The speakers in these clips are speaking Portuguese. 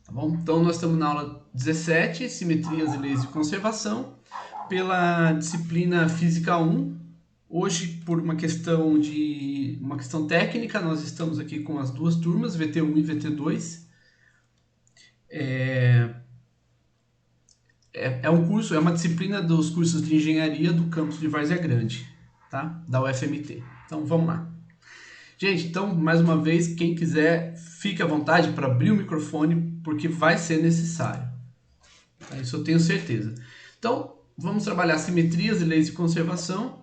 Tá bom? Então, nós estamos na aula 17, Simetrias e Leis de Conservação, pela disciplina Física 1. Hoje, por uma questão técnica, nós estamos aqui com as duas turmas, VT1 e VT2. É um curso, é uma disciplina dos cursos de engenharia do campus de Várzea Grande, tá? Da UFMT. Então, vamos lá. Gente, então, mais uma vez, quem quiser, fique à vontade para abrir o microfone, porque vai ser necessário. Tá? Isso eu tenho certeza. Então, vamos trabalhar simetrias e leis de conservação.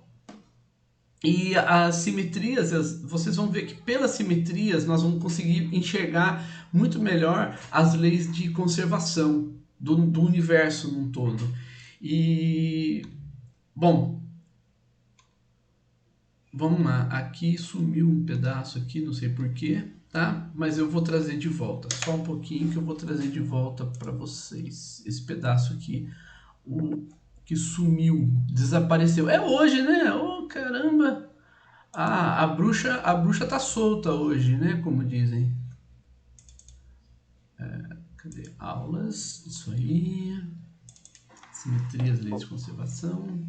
E as simetrias, vocês vão ver que pelas simetrias nós vamos conseguir enxergar muito melhor as leis de conservação do universo num todo. E, bom, vamos lá. Aqui sumiu um pedaço aqui, não sei porquê, tá? Mas eu vou trazer de volta. Só um pouquinho que eu vou trazer de volta para vocês. Esse pedaço aqui, o que sumiu, desapareceu. É hoje, né? Oh, caramba! Ah, a bruxa tá solta hoje, né? Como dizem. Cadê? Aulas, isso aí. Simetrias, leis de conservação.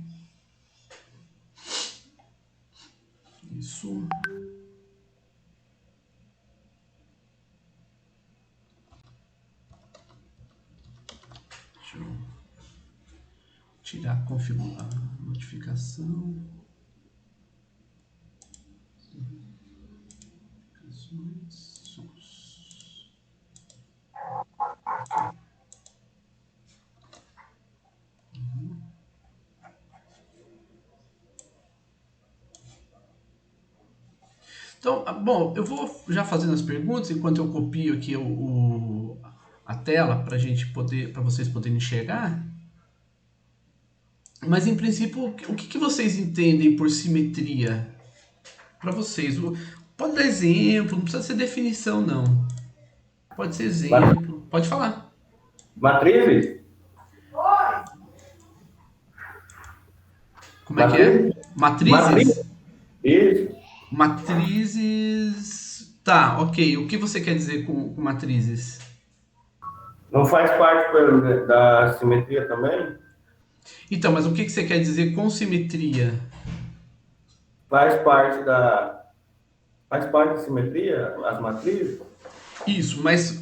Isso. Deixa eu tirar a notificação. Então, bom, eu vou já fazendo as perguntas enquanto eu copio aqui a tela para vocês poderem enxergar. Mas em princípio, o que vocês entendem por simetria? Para vocês, pode dar exemplo, não precisa ser definição não. Pode ser exemplo, pode falar. Matrizes? Como é que é? Matrizes? Isso. Matrizes. Tá, ok. O que você quer dizer com matrizes? Não faz parte da simetria também? Então, mas o que você quer dizer com simetria? Faz parte da simetria, as matrizes? Isso, mas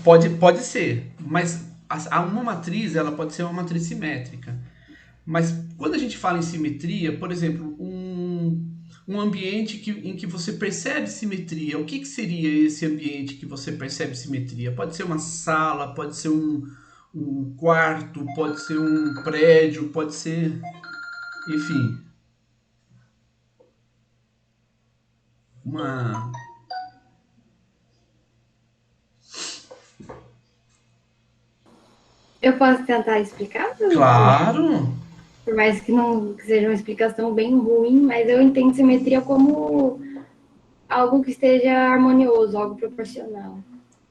pode ser. Mas uma matriz, ela pode ser uma matriz simétrica. Mas quando a gente fala em simetria, por exemplo, um ambiente em que você percebe simetria, o que seria esse ambiente que você percebe simetria? Pode ser uma sala, pode ser um quarto, pode ser um prédio, pode ser. Enfim. Eu posso tentar explicar? Claro! Por mais que não seja uma explicação bem ruim, mas eu entendo simetria como algo que esteja harmonioso, algo proporcional.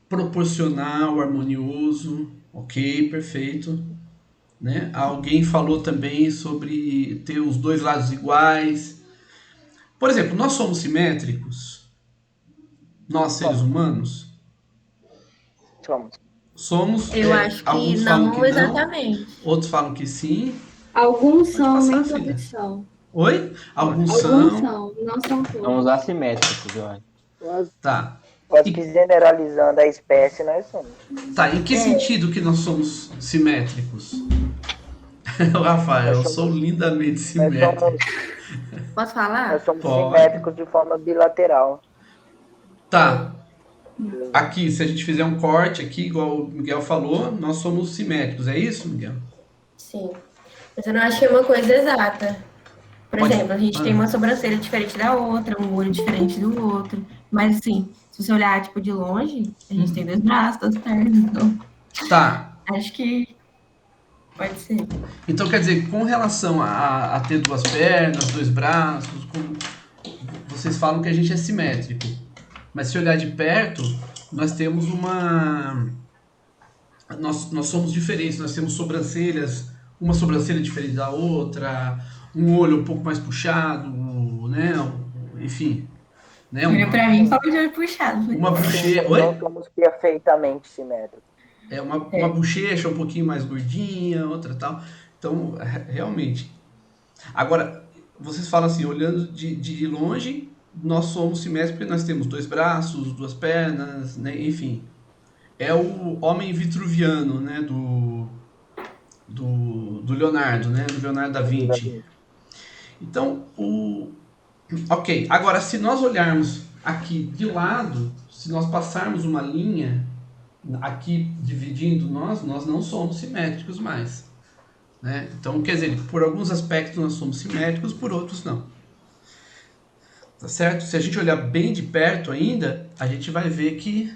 Proporcional, harmonioso, ok, perfeito. Né? Alguém falou também sobre ter os dois lados iguais. Por exemplo, nós somos simétricos? Nós, seres humanos? Somos. Eu acho que alguns falam que não, exatamente. outros falam que sim. Alguns são, passar, nem filha. todos são. Oi? Alguns são, não são todos. Somos assimétricos, eu acho. Tá. Pode que generalizando a espécie, nós somos. Tá, em que sentido que nós somos simétricos? Rafael, eu sou lindamente simétrico. Posso falar? Nós somos Pode. simétricos de forma bilateral. Tá. Aqui, se a gente fizer um corte aqui, igual o Miguel falou, nós somos simétricos. É isso, Miguel? Sim. Mas eu não acho que é uma coisa exata. Por exemplo, a gente tem uma sobrancelha diferente da outra, um olho diferente do outro. Mas assim, se você olhar tipo de longe, a gente tem dois braços, duas pernas. Então, Tá. acho que pode ser. Então, quer dizer, com relação a ter duas pernas, dois braços, vocês falam que a gente é simétrico. Mas se olhar de perto, nós temos nós somos diferentes, nós temos sobrancelhas, uma sobrancelha diferente da outra, um olho um pouco mais puxado, né? Enfim. Né? Olha pra mim, fala de olho puxado. Uma bochecha. Não somos perfeitamente simétricos. É uma bochecha um pouquinho mais gordinha, outra tal. Então, realmente. Agora, vocês falam assim, olhando de longe, nós somos simétricos porque nós temos dois braços, duas pernas, né? Enfim. É o homem vitruviano, né? Do Leonardo, né? Do Leonardo da Vinci. Então, ok. Agora, se nós olharmos aqui de lado, se nós passarmos uma linha aqui dividindo nós não somos simétricos mais. Né? Então, quer dizer, por alguns aspectos nós somos simétricos, por outros não. Tá certo? Se a gente olhar bem de perto ainda, a gente vai ver que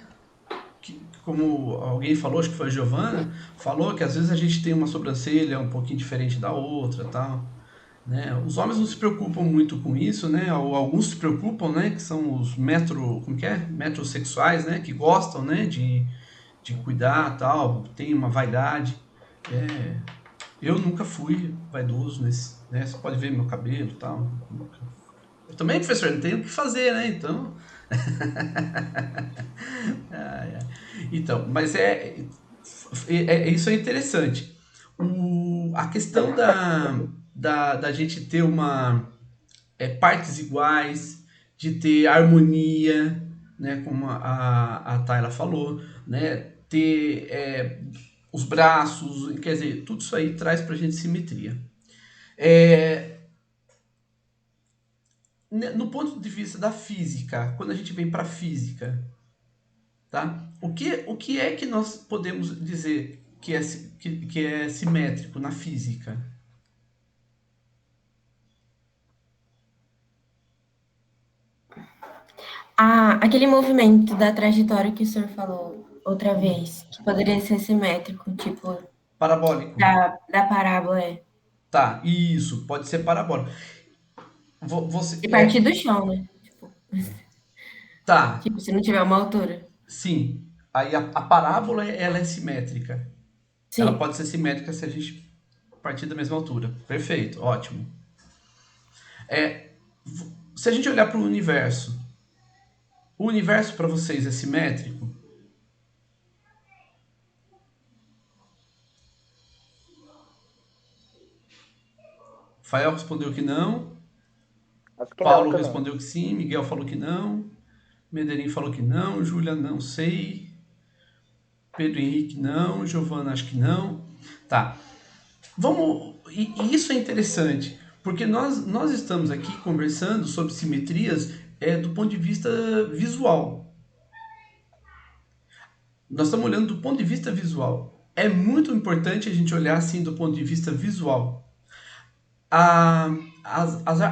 como alguém falou, acho que foi a Giovana, falou que às vezes a gente tem uma sobrancelha um pouquinho diferente da outra, tal. Né? Os homens não se preocupam muito com isso, né? Ou alguns se preocupam, né? Que são os como que é? Metrosexuais, né? Que gostam, né? De cuidar, tal, tem uma vaidade. Eu nunca fui vaidoso nesse, né? Você pode ver meu cabelo, tal. Eu também, professor, não tenho o que fazer, né? Então, então, mas isso é interessante. A questão da gente ter partes iguais, de ter harmonia, né, como a Tayla falou, né, ter os braços, quer dizer, tudo isso aí traz pra gente simetria. No ponto de vista da física, quando a gente vem para a física, tá? O que é que nós podemos dizer que é simétrico na física? Aquele movimento da trajetória que o senhor falou outra vez, que poderia ser simétrico, tipo, Parabólico. da parábola, Tá, isso, pode ser parabólico. E partir do chão, né? Tá, Tipo, se não tiver uma altura. sim. Aí a parábola, ela é simétrica. Ela Sim. pode ser simétrica se a gente partir da mesma altura. Perfeito, ótimo. Se a gente olhar para o universo para vocês é simétrico? Fael respondeu que não. Acho que Paulo não também. respondeu que sim. Miguel falou que não. Medeirinho falou que não. Júlia, não sei. Pedro Henrique, não. Giovana, acho que não. Tá. Vamos. E isso é interessante, porque nós estamos aqui conversando sobre simetrias do ponto de vista visual. Nós estamos olhando do ponto de vista visual. É muito importante a gente olhar assim do ponto de vista visual. A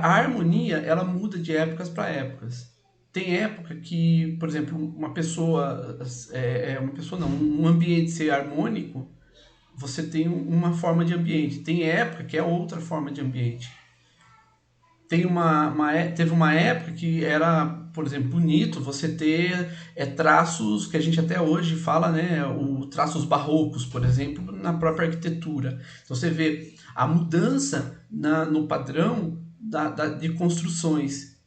harmonia, ela muda de épocas para épocas. Tem época que, por exemplo, uma pessoa não, um ambiente ser harmônico, você tem uma forma de ambiente. Tem época que é outra forma de ambiente. Teve uma época que era, por exemplo, bonito você ter traços que a gente até hoje fala, né? Traços barrocos, por exemplo, na própria arquitetura. Então você vê a mudança no padrão de construções.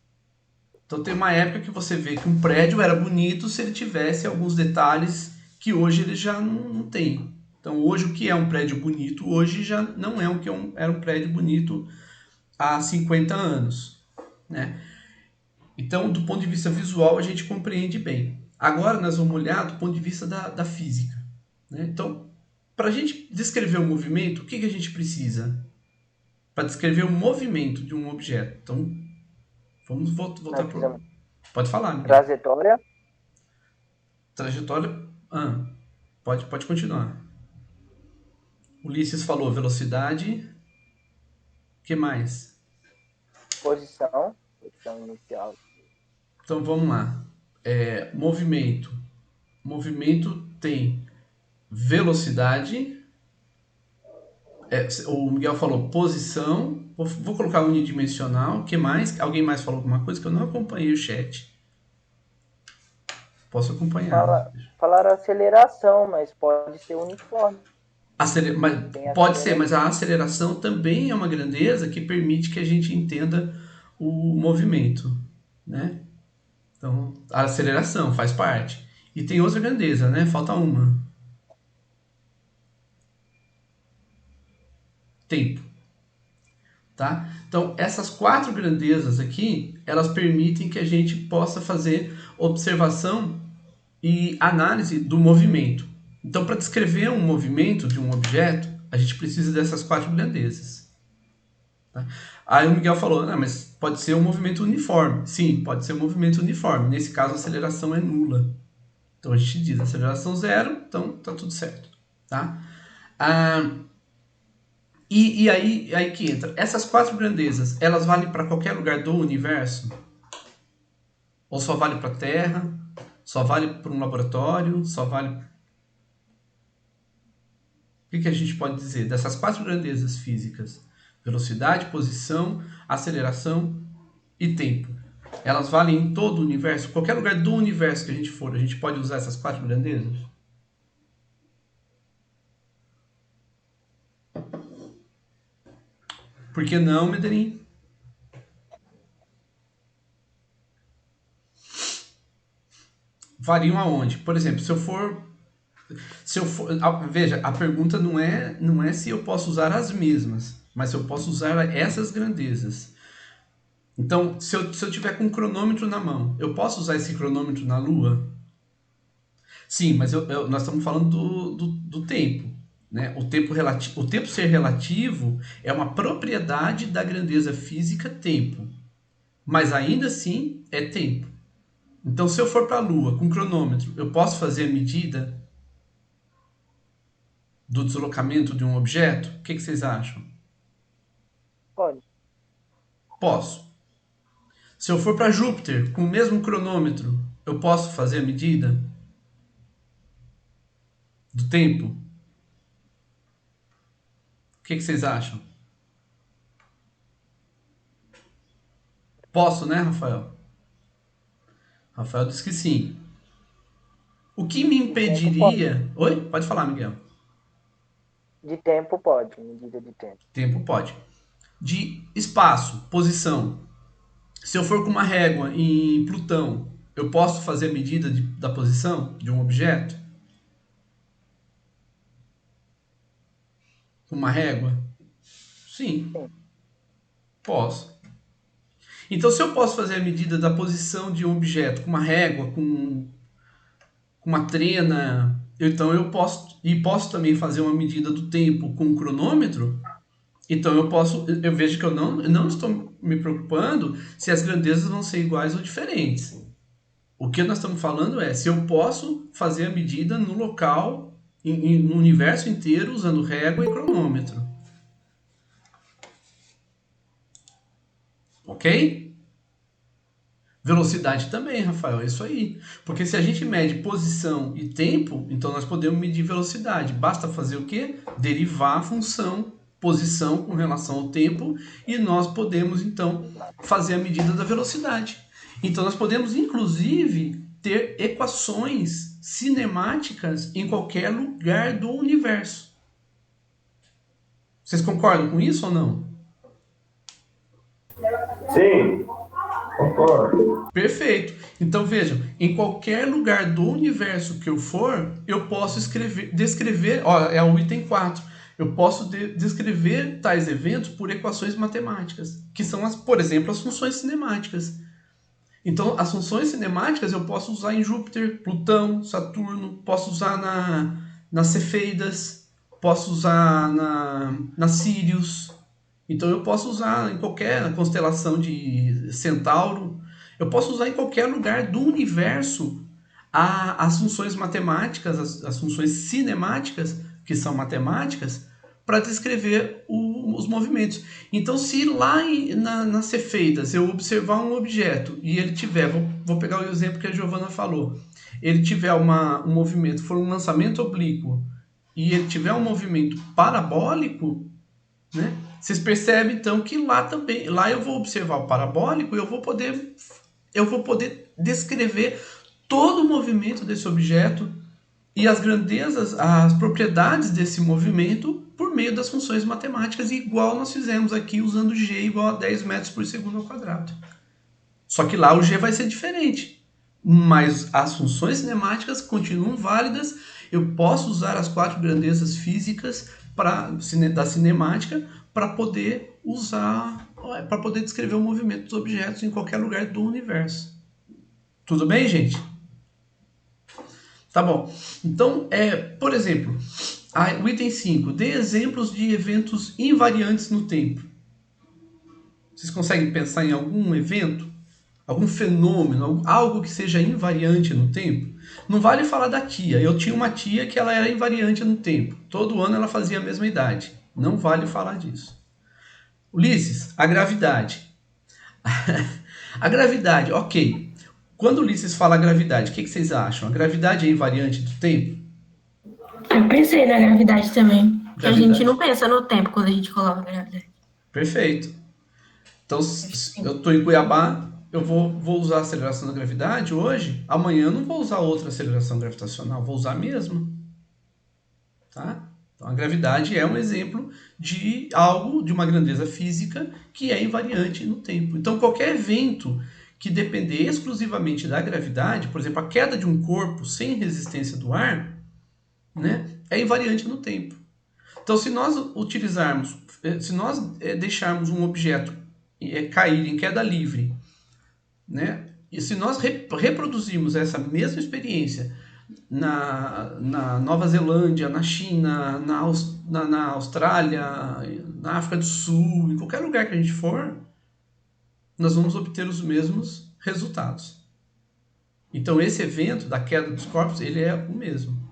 Então tem uma época que você vê que um prédio era bonito se ele tivesse alguns detalhes que hoje ele já não tem. Então hoje o que é um prédio bonito, hoje já não é o que era um prédio bonito há 50 anos, né? Então, do ponto de vista visual, a gente compreende bem. Agora, nós vamos olhar do ponto de vista da física, né? Então, para a gente descrever o movimento, o que a gente precisa? Para descrever o movimento de um objeto. Então, vamos voltar para... Pode falar, Miguel. Trajetória. Trajetória... pode continuar. Ulisses falou velocidade. O que mais? Posição inicial. Então vamos lá. Movimento. Movimento tem velocidade. O Miguel falou posição. Vou colocar unidimensional. O que mais? Alguém mais falou alguma coisa que eu não acompanhei o chat? Posso acompanhar. Falaram aceleração, mas pode ser uniforme. Pode ser, mas a aceleração também é uma grandeza que permite que a gente entenda o movimento, né? Então, a aceleração faz parte. E tem outra grandeza, né? Falta uma. tempo. Tá? Então, essas 4 grandezas aqui, elas permitem que a gente possa fazer observação e análise do movimento. Então, para descrever um movimento de um objeto, a gente precisa dessas 4 grandezas. Tá? Aí o Miguel falou, mas pode ser um movimento uniforme. Sim, pode ser um movimento uniforme. Nesse caso, a aceleração é nula. Então, a gente diz aceleração 0, então tá tudo certo. Tá? E aí que entra. Essas 4 grandezas, elas valem para qualquer lugar do universo? Ou só vale para a Terra? Só vale para um laboratório? Só vale... O que a gente pode dizer dessas 4 grandezas físicas? Velocidade, posição, aceleração e tempo. Elas valem em todo o universo? Qualquer lugar do universo que a gente for, a gente pode usar essas 4 grandezas? Por que não, Medellín? Variam aonde? Por exemplo, se eu for... Veja, a pergunta não é se eu posso usar as mesmas, mas se eu posso usar essas grandezas. Então, se eu tiver com um cronômetro na mão, eu posso usar esse cronômetro na Lua? Sim, mas nós estamos falando do tempo. Né? O tempo ser relativo é uma propriedade da grandeza física tempo. Mas ainda assim é tempo. Então, se eu for para a Lua com cronômetro, eu posso fazer a medida do deslocamento de um objeto? O que vocês acham? Pode. Posso. Se eu for para Júpiter com o mesmo cronômetro, eu posso fazer a medida do tempo? O que vocês acham? Posso, né, Rafael? Rafael disse que sim. O que me impediria... Oi? Pode falar, Miguel. De tempo pode, medida de tempo. Tempo pode. De espaço, posição. Se eu for com uma régua em Plutão, eu posso fazer a medida da posição de um objeto? Com uma régua? Sim. Posso. Então, se eu posso fazer a medida da posição de um objeto com uma régua, com uma trena, então eu posso também fazer uma medida do tempo com um cronômetro. Então eu vejo que eu não estou me preocupando se as grandezas vão ser iguais ou diferentes. O que nós estamos falando é se eu posso fazer a medida no local, no universo inteiro, usando régua e cronômetro. Ok? Velocidade também, Rafael, é isso aí. Porque se a gente mede posição e tempo, então nós podemos medir velocidade. Basta fazer o quê? Derivar a função posição com relação ao tempo e nós podemos, então, fazer a medida da velocidade. Então nós podemos, inclusive, ter equações cinemáticas em qualquer lugar do universo. Vocês concordam com isso ou não? Sim, concordo. Perfeito. Então vejam, em qualquer lugar do universo que eu for, eu posso descrever, é o item 4, eu posso descrever tais eventos por equações matemáticas, que são, por exemplo, as funções cinemáticas. Então, as funções cinemáticas eu posso usar em Júpiter, Plutão, Saturno, posso usar nas Cefeidas, posso usar na Sirius. Então, eu posso usar em qualquer constelação de Centauro. Eu posso usar em qualquer lugar do universo as funções matemáticas, as funções cinemáticas, que são matemáticas, para descrever os movimentos. Então, se lá nas Cefeidas eu observar um objeto e ele tiver, vou pegar o exemplo que a Giovana falou, ele tiver um movimento, for um lançamento oblíquo, e ele tiver um movimento parabólico, né? Vocês percebem então que lá eu vou observar o parabólico e eu vou poder descrever todo o movimento desse objeto e as grandezas, as propriedades desse movimento por meio das funções matemáticas, igual nós fizemos aqui usando G igual a 10 metros por segundo ao quadrado. Só que lá o G vai ser diferente, mas as funções cinemáticas continuam válidas. Eu posso usar as 4 grandezas físicas da cinemática para poder usar, para poder descrever o movimento dos objetos em qualquer lugar do universo. Tudo bem, gente? Tá bom. Então, por exemplo, o item 5, dê exemplos de eventos invariantes no tempo. Vocês conseguem pensar em algum evento? Algum fenômeno? Algo que seja invariante no tempo? Não vale falar da tia. Eu tinha uma tia que ela era invariante no tempo. Todo ano ela fazia a mesma idade. Não vale falar disso. Ulisses, a gravidade. A gravidade, ok. Quando o Ulisses fala gravidade, o que vocês acham? A gravidade é invariante do tempo? Eu pensei na gravidade também. Porque a Gravidade. gente não pensa no tempo quando a gente coloca gravidade. Perfeito. Então, se eu estou em Cuiabá, eu vou usar a aceleração da gravidade hoje. Amanhã eu não vou usar outra aceleração gravitacional, vou usar a mesma. Tá? Então, a gravidade é um exemplo de algo, de uma grandeza física que é invariante no tempo. Então, qualquer evento que depender exclusivamente da gravidade, por exemplo, a queda de um corpo sem resistência do ar, né, é invariante no tempo. Então, se nós deixarmos um objeto cair em queda livre, né, e se nós reproduzirmos essa mesma experiência na Nova Zelândia, na China, na Austrália, na África do Sul, em qualquer lugar que a gente for, nós vamos obter os mesmos resultados. Então, esse evento da queda dos corpos, ele é o mesmo.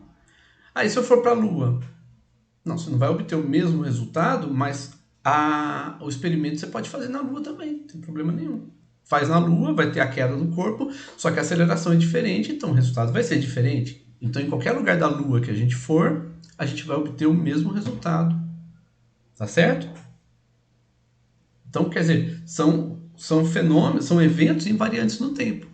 Aí, se eu for para a Lua, não, você não vai obter o mesmo resultado, mas o experimento você pode fazer na Lua também, não tem problema nenhum. Faz na Lua, vai ter a queda do corpo, só que a aceleração é diferente, então o resultado vai ser diferente. Então, em qualquer lugar da Lua que a gente for, a gente vai obter o mesmo resultado. Tá certo? Então, quer dizer, são fenômenos, são eventos invariantes no tempo.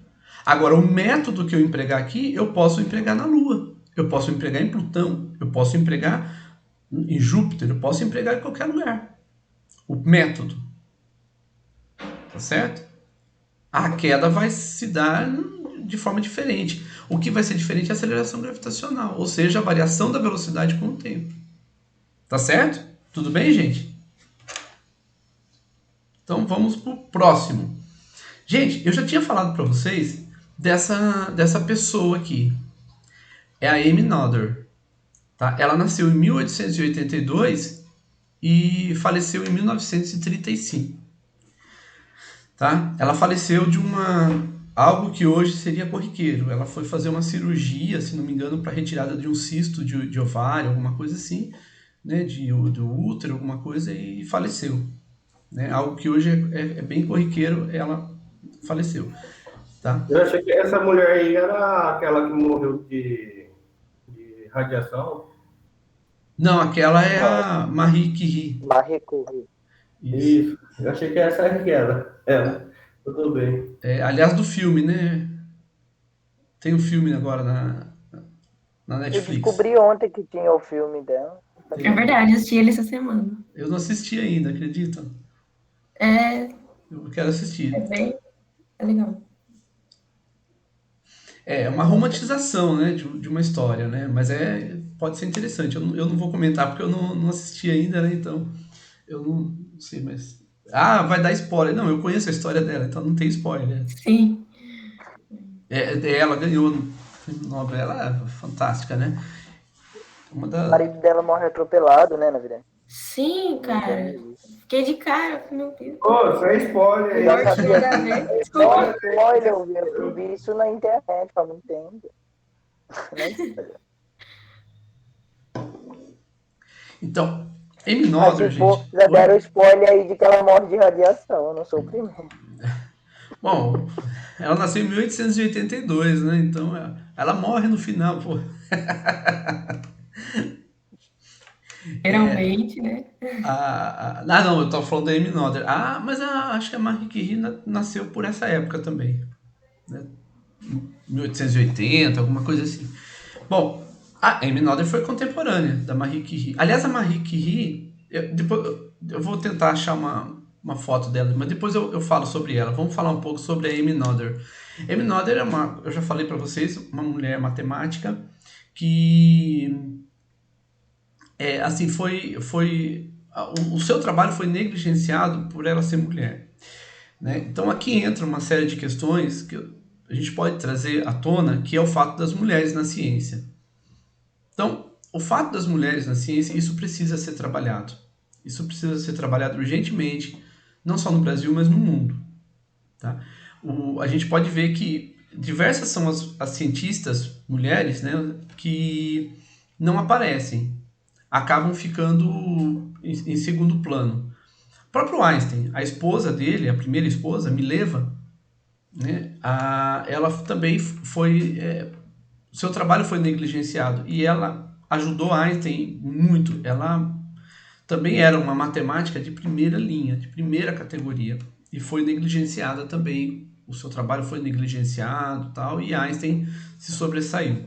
Agora, o método que eu empregar aqui, eu posso empregar na Lua, eu posso empregar em Plutão, eu posso empregar em Júpiter, eu posso empregar em qualquer lugar. O método. Tá certo? A queda vai se dar de forma diferente. O que vai ser diferente é a aceleração gravitacional, ou seja, a variação da velocidade com o tempo. Tá certo? Tudo bem, gente? Então vamos para o próximo. Gente, eu já tinha falado para vocês dessa pessoa aqui. É a Amy Noether. Tá? Ela nasceu em 1882 e faleceu em 1935. Tá? Ela faleceu de algo que hoje seria corriqueiro. Ela foi fazer uma cirurgia, se não me engano, para retirada de um cisto de ovário, alguma coisa assim, né? do útero, alguma coisa, e faleceu. Né? Algo que hoje é bem corriqueiro, ela faleceu. Tá? Eu achei que essa mulher aí era aquela que morreu de radiação. Não, aquela é a Marie Curie. Marie Curie. Isso. Eu achei que essa era ela. Tudo bem. Aliás, do filme, né? Tem um filme agora na Eu Netflix. descobri ontem que tinha o filme dela. É verdade, eu assisti ele essa semana. Eu não assisti ainda, acredita? Eu quero assistir. É legal. É uma romantização, né, de uma história, né? Mas pode ser interessante. Eu não vou comentar porque eu não assisti ainda, né? Então, eu não sei, mas... vai dar spoiler. Não, eu conheço a história dela, então não tem spoiler. Sim. Ela ganhou novela fantástica, né? O marido dela morre atropelado, né, na verdade. Sim, cara. Fiquei de cara, meu Deus. Ô, sem spoiler aí. Eu sabia. Desculpa. Olha, eu vi isso na internet há muito tempo. Então, Amy Noether, gente... Já deram spoiler aí de que ela morre de radiação, eu não sou o primeiro. Bom, ela nasceu em 1882, né? Então, ela morre no final, pô. Geralmente, né? Não, eu tô falando da Amy Noether. Mas acho que a Marie Curie nasceu por essa época também. Né? 1880, alguma coisa assim. Bom, a Amy Noether foi contemporânea da Marie Curie. Aliás, a Marie Curie, depois eu vou tentar achar uma foto dela, mas depois eu falo sobre ela. Vamos falar um pouco sobre a Amy Noether. Amy Noether eu já falei para vocês, uma mulher matemática que... assim, foi o seu trabalho foi negligenciado por ela ser mulher, né? Então aqui entra uma série de questões que a gente pode trazer à tona, que é o fato das mulheres na ciência. Então, o fato das mulheres na ciência, isso precisa ser trabalhado. Isso precisa ser trabalhado urgentemente, não só no Brasil, mas no mundo. Tá? A gente pode ver que diversas são as cientistas mulheres, né, que não aparecem, acabam ficando em segundo plano. O próprio Einstein, a esposa dele, a primeira esposa, Mileva, né, ela também foi... seu trabalho foi negligenciado e ela ajudou Einstein muito. Ela também era uma matemática de primeira linha, de primeira categoria, e foi negligenciada também. O seu trabalho foi negligenciado, tal, e Einstein se sobressaiu.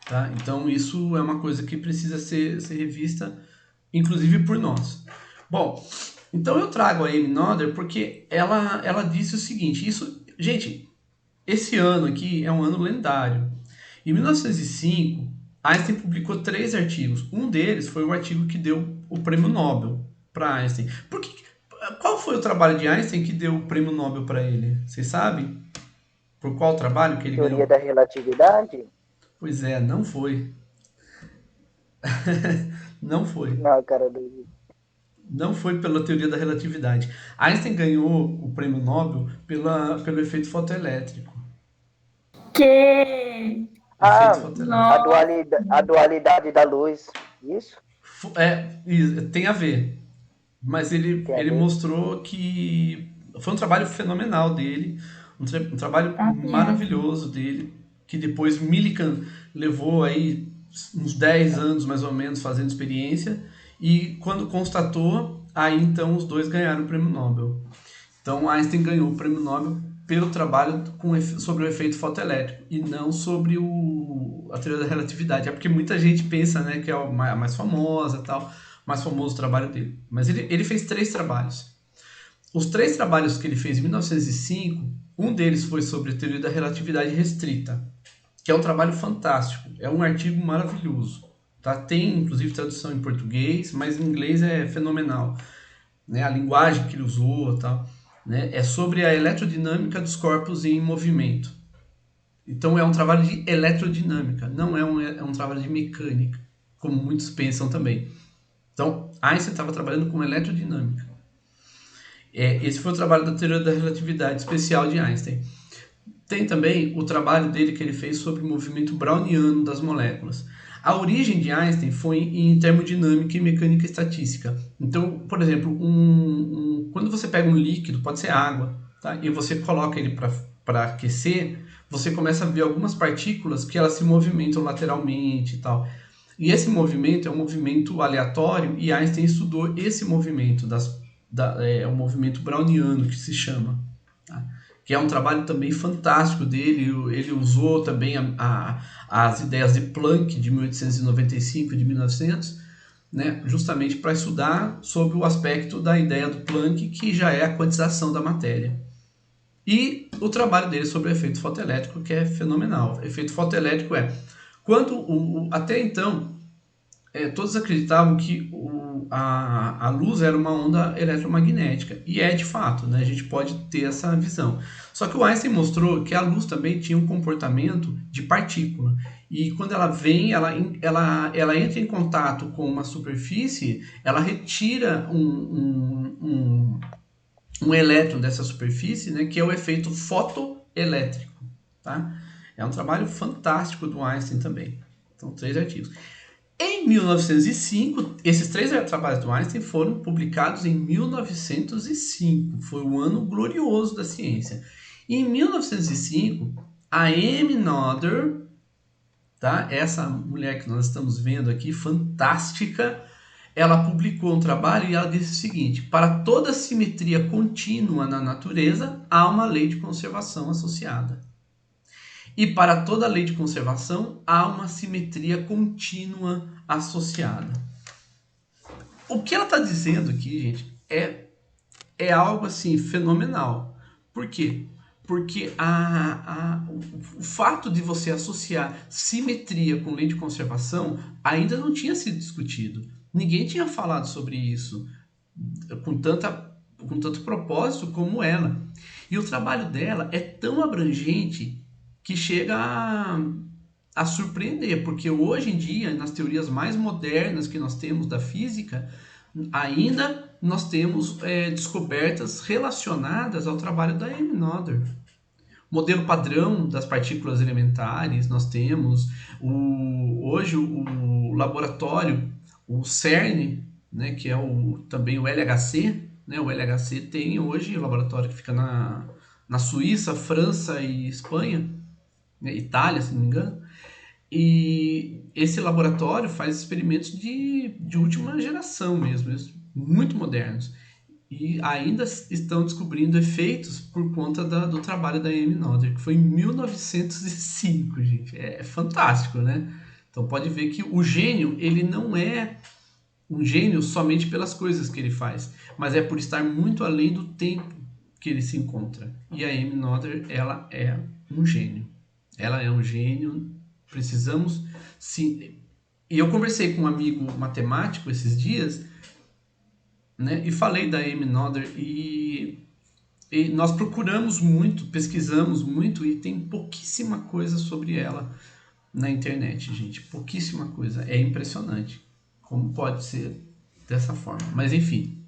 Tá? Então isso é uma coisa que precisa ser revista, inclusive por nós. Bom, então eu trago a Amy Noether porque ela disse o seguinte, gente, esse ano aqui é um ano lendário. Em 1905, Einstein publicou 3 artigos. Um deles foi o artigo que deu o prêmio Nobel para Einstein. Qual foi o trabalho de Einstein que deu o prêmio Nobel para ele? Vocês sabem? Por qual trabalho que ele ganhou? Teoria da relatividade? Pois é, não foi. Não foi. Não, cara, do... Não foi pela teoria da relatividade. Einstein ganhou o prêmio Nobel pelo efeito fotoelétrico. Que... Ah, Efeito fotoelétrico. a dualidade da luz. Isso? Tem a ver. Mas ele mostrou que foi um trabalho fenomenal dele, um trabalho maravilhoso dele, que depois Millikan levou aí uns 10 anos mais ou menos fazendo experiência, e quando constatou, aí então os dois ganharam o prêmio Nobel. Então Einstein ganhou o prêmio Nobel pelo trabalho sobre o efeito fotoelétrico e não sobre a teoria da relatividade. É porque muita gente pensa, né, que é a mais famosa, tal, mais famoso trabalho dele. Mas ele fez 3 trabalhos. Os 3 trabalhos que ele fez em 1905, um deles foi sobre a teoria da relatividade restrita, que é um trabalho fantástico, é um artigo maravilhoso. Tá? Tem, inclusive, tradução em português, mas em inglês é fenomenal. Né? A linguagem que ele usou, tal, né? É sobre a eletrodinâmica dos corpos em movimento. Então é um trabalho de eletrodinâmica, não é um trabalho de mecânica, como muitos pensam também. Então, Einstein estava trabalhando com eletrodinâmica. Esse foi o trabalho da teoria da relatividade especial de Einstein. Tem também o trabalho dele que ele fez sobre o movimento browniano das moléculas. A origem de Einstein foi em termodinâmica e mecânica estatística. Então, por exemplo, quando você pega um líquido, pode ser água, tá? E você coloca ele para aquecer, você começa a ver algumas partículas que elas se movimentam lateralmente e tal. E esse movimento é um movimento aleatório e Einstein estudou esse movimento, o movimento browniano que se chama, tá? Que é um trabalho também fantástico dele. Ele usou também as ideias de Planck de 1895 e de 1900, né, justamente para estudar sobre o aspecto da ideia do Planck, que já é a quantização da matéria. E o trabalho dele sobre o efeito fotoelétrico, que é fenomenal. O efeito fotoelétrico até então, todos acreditavam que a luz era uma onda eletromagnética, e de fato, né, a gente pode ter essa visão. Só que o Einstein mostrou que a luz também tinha um comportamento de partícula, e quando ela vem, ela entra em contato com uma superfície, ela retira um elétron dessa superfície, né, que é o efeito fotoelétrico. Tá? É um trabalho fantástico do Einstein também. Então, 3 artigos. Em 1905, esses 3 trabalhos do Einstein foram publicados em 1905. Foi um ano glorioso da ciência. E em 1905, a Amy Noether, tá? Essa mulher que nós estamos vendo aqui, fantástica, ela publicou um trabalho e ela disse o seguinte: para toda simetria contínua na natureza, há uma lei de conservação associada. E para toda lei de conservação, há uma simetria contínua associada. O que ela está dizendo aqui, gente, é algo assim fenomenal. Por quê? Porque o fato de você associar simetria com lei de conservação ainda não tinha sido discutido. Ninguém tinha falado sobre isso com tanto propósito como ela. E o trabalho dela é tão abrangente que chega a surpreender, porque hoje em dia, nas teorias mais modernas que nós temos da física, ainda nós temos descobertas relacionadas ao trabalho da Amy Noether. Modelo padrão das partículas elementares, nós temos hoje o laboratório, o CERN, né, que é também o LHC, né, o LHC tem hoje um laboratório que fica na Suíça, França e Espanha, né, Itália, se não me engano, e esse laboratório faz experimentos de última geração mesmo, muito modernos. E ainda estão descobrindo efeitos por conta do trabalho da Amy Noether, que foi em 1905, gente. É fantástico, né? Então pode ver que o gênio, ele não é um gênio somente pelas coisas que ele faz, mas é por estar muito além do tempo que ele se encontra. E a Amy Noether, ela é um gênio. Ela é um gênio, precisamos... Sim. E eu conversei com um amigo matemático esses dias, né, e falei da Amy Noether e nós procuramos muito, pesquisamos muito e tem pouquíssima coisa sobre ela na internet, gente. Pouquíssima coisa. É impressionante como pode ser dessa forma. Mas enfim.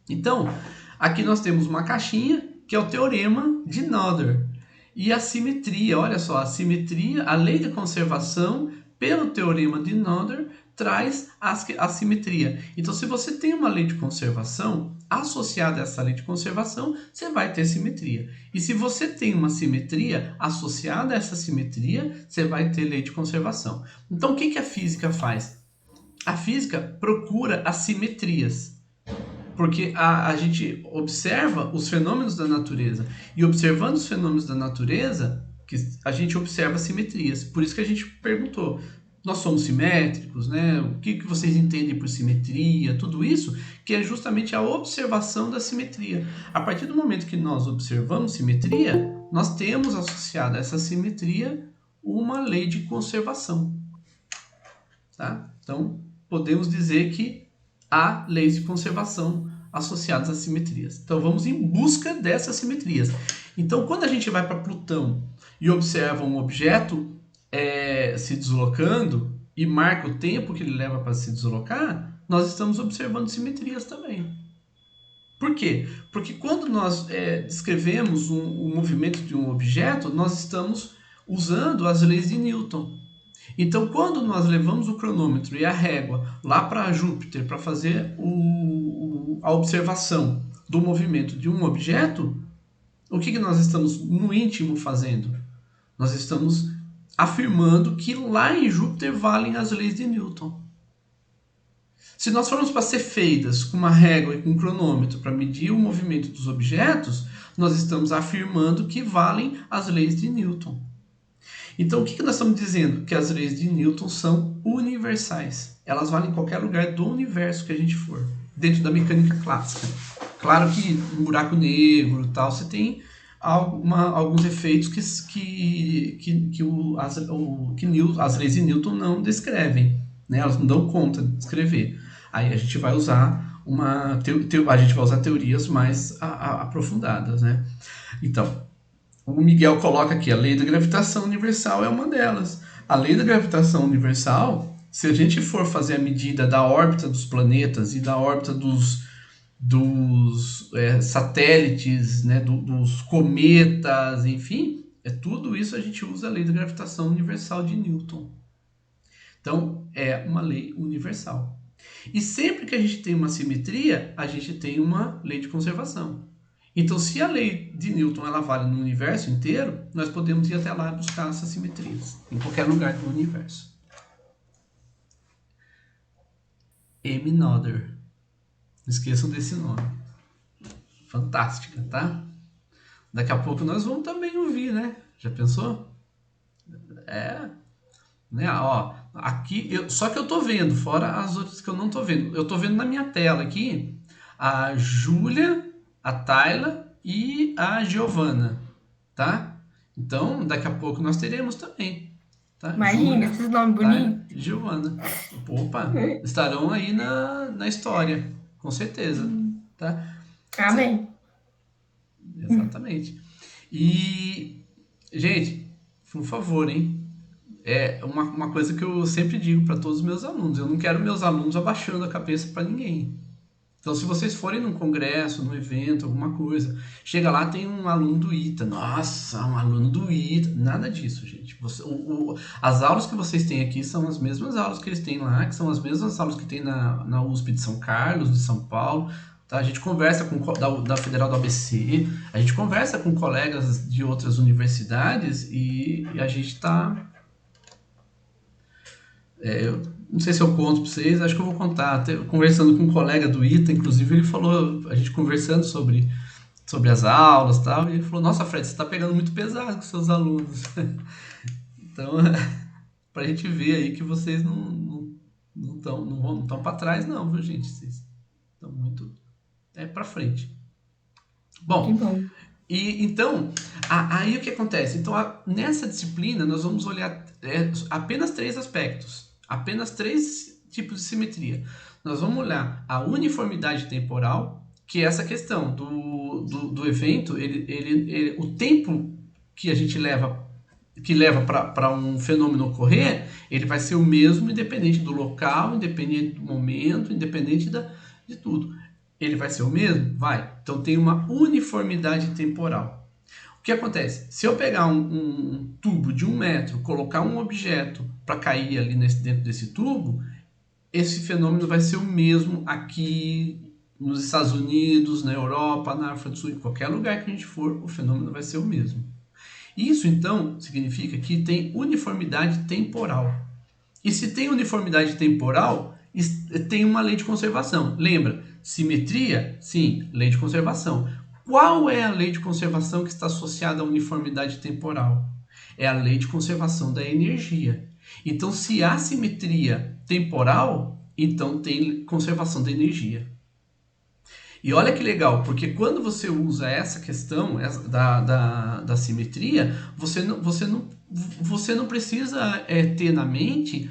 Então, aqui nós temos uma caixinha que é o teorema de Noether. E a simetria, olha só, a simetria, a lei de conservação pelo teorema de Noether traz a simetria. Então, se você tem uma lei de conservação, associada a essa lei de conservação, você vai ter simetria. E se você tem uma simetria associada a essa simetria, você vai ter lei de conservação. Então, o que a física faz? A física procura as simetrias. Porque a gente observa os fenômenos da natureza. E observando os fenômenos da natureza, a gente observa simetrias. Por isso que a gente perguntou, nós somos simétricos, né? O que vocês entendem por simetria? Tudo isso, que é justamente a observação da simetria. A partir do momento que nós observamos simetria, nós temos associado a essa simetria uma lei de conservação. Tá? Então, podemos dizer que há leis de conservação associadas às simetrias. Então, vamos em busca dessas simetrias. Então, quando a gente vai para Plutão e observa um objeto se deslocando e marca o tempo que ele leva para se deslocar, nós estamos observando simetrias também. Por quê? Porque quando nós descrevemos o movimento de um objeto, nós estamos usando as leis de Newton. Então, quando nós levamos o cronômetro e a régua lá para Júpiter para fazer a observação do movimento de um objeto, o que nós estamos no íntimo fazendo? Nós estamos afirmando que lá em Júpiter valem as leis de Newton. Se nós formos para Cefeidas com uma régua e com um cronômetro para medir o movimento dos objetos, nós estamos afirmando que valem as leis de Newton. Então, o que nós estamos dizendo? Que as leis de Newton são universais. Elas valem em qualquer lugar do universo que a gente for, dentro da mecânica clássica. Claro que um buraco negro e tal, você tem alguns efeitos que as leis de Newton não descrevem, né? Elas não dão conta de descrever. Aí a gente vai usar teorias mais aprofundadas, né? Então, o Miguel coloca aqui, a lei da gravitação universal é uma delas. A lei da gravitação universal, se a gente for fazer a medida da órbita dos planetas e da órbita dos satélites, né, dos cometas, enfim, tudo isso a gente usa a lei da gravitação universal de Newton. Então, é uma lei universal. E sempre que a gente tem uma simetria, a gente tem uma lei de conservação. Então, se a lei de Newton ela vale no universo inteiro, nós podemos ir até lá buscar essas simetrias, em qualquer lugar do universo. Amy Noether. Não esqueçam desse nome. Fantástica, tá? Daqui a pouco nós vamos também ouvir, né? Já pensou? Né? Ó, aqui, só que eu tô vendo, fora as outras que eu não tô vendo. Eu tô vendo na minha tela aqui a Júlia, a Tayla e a Giovana, tá? Então, daqui a pouco nós teremos também. Tá? Imagina, Júlia, esses nomes tá? bonitos. Giovana. Opa, estarão aí na história, com certeza. Tá? Amém. Exatamente. E, gente, por favor, hein? É uma coisa que eu sempre digo para todos os meus alunos. Eu não quero meus alunos abaixando a cabeça para ninguém. Então, se vocês forem num congresso, num evento, alguma coisa, chega lá, tem um aluno do ITA. Nossa, um aluno do ITA. Nada disso, gente. As aulas que vocês têm aqui são as mesmas aulas que eles têm lá, que são as mesmas aulas que tem na USP de São Carlos, de São Paulo. Tá? A gente conversa da Federal do ABC, a gente conversa com colegas de outras universidades e a gente está... eu não sei se eu conto para vocês, acho que eu vou contar. Até conversando com um colega do ITA, inclusive, ele falou, a gente conversando sobre as aulas e tal, e ele falou, nossa, Fred, você está pegando muito pesado com seus alunos. Então, para a gente ver aí que vocês não estão para trás não, viu, gente? Vocês estão muito para frente. Que Bom, bom. e então, aí o que acontece? Então, nessa disciplina, nós vamos olhar apenas 3 aspectos, apenas 3 tipos de simetria. Nós vamos olhar a uniformidade temporal, que é essa questão do evento, o tempo que a gente leva para um fenômeno ocorrer, ele vai ser o mesmo independente do local, independente do momento, independente de tudo. Ele vai ser o mesmo? Vai. Então tem uma uniformidade temporal. O que acontece? Se eu pegar um tubo de 1 metro, colocar um objeto para cair ali dentro desse tubo, esse fenômeno vai ser o mesmo aqui nos Estados Unidos, na Europa, na África do Sul, em qualquer lugar que a gente for, o fenômeno vai ser o mesmo. Isso, então, significa que tem uniformidade temporal. E se tem uniformidade temporal, tem uma lei de conservação. Lembra? Simetria? Sim, lei de conservação. Qual é a lei de conservação que está associada à uniformidade temporal? É a lei de conservação da energia. Então, se há simetria temporal, então tem conservação da energia. E olha que legal, porque quando você usa essa questão da simetria, você não precisa ter na mente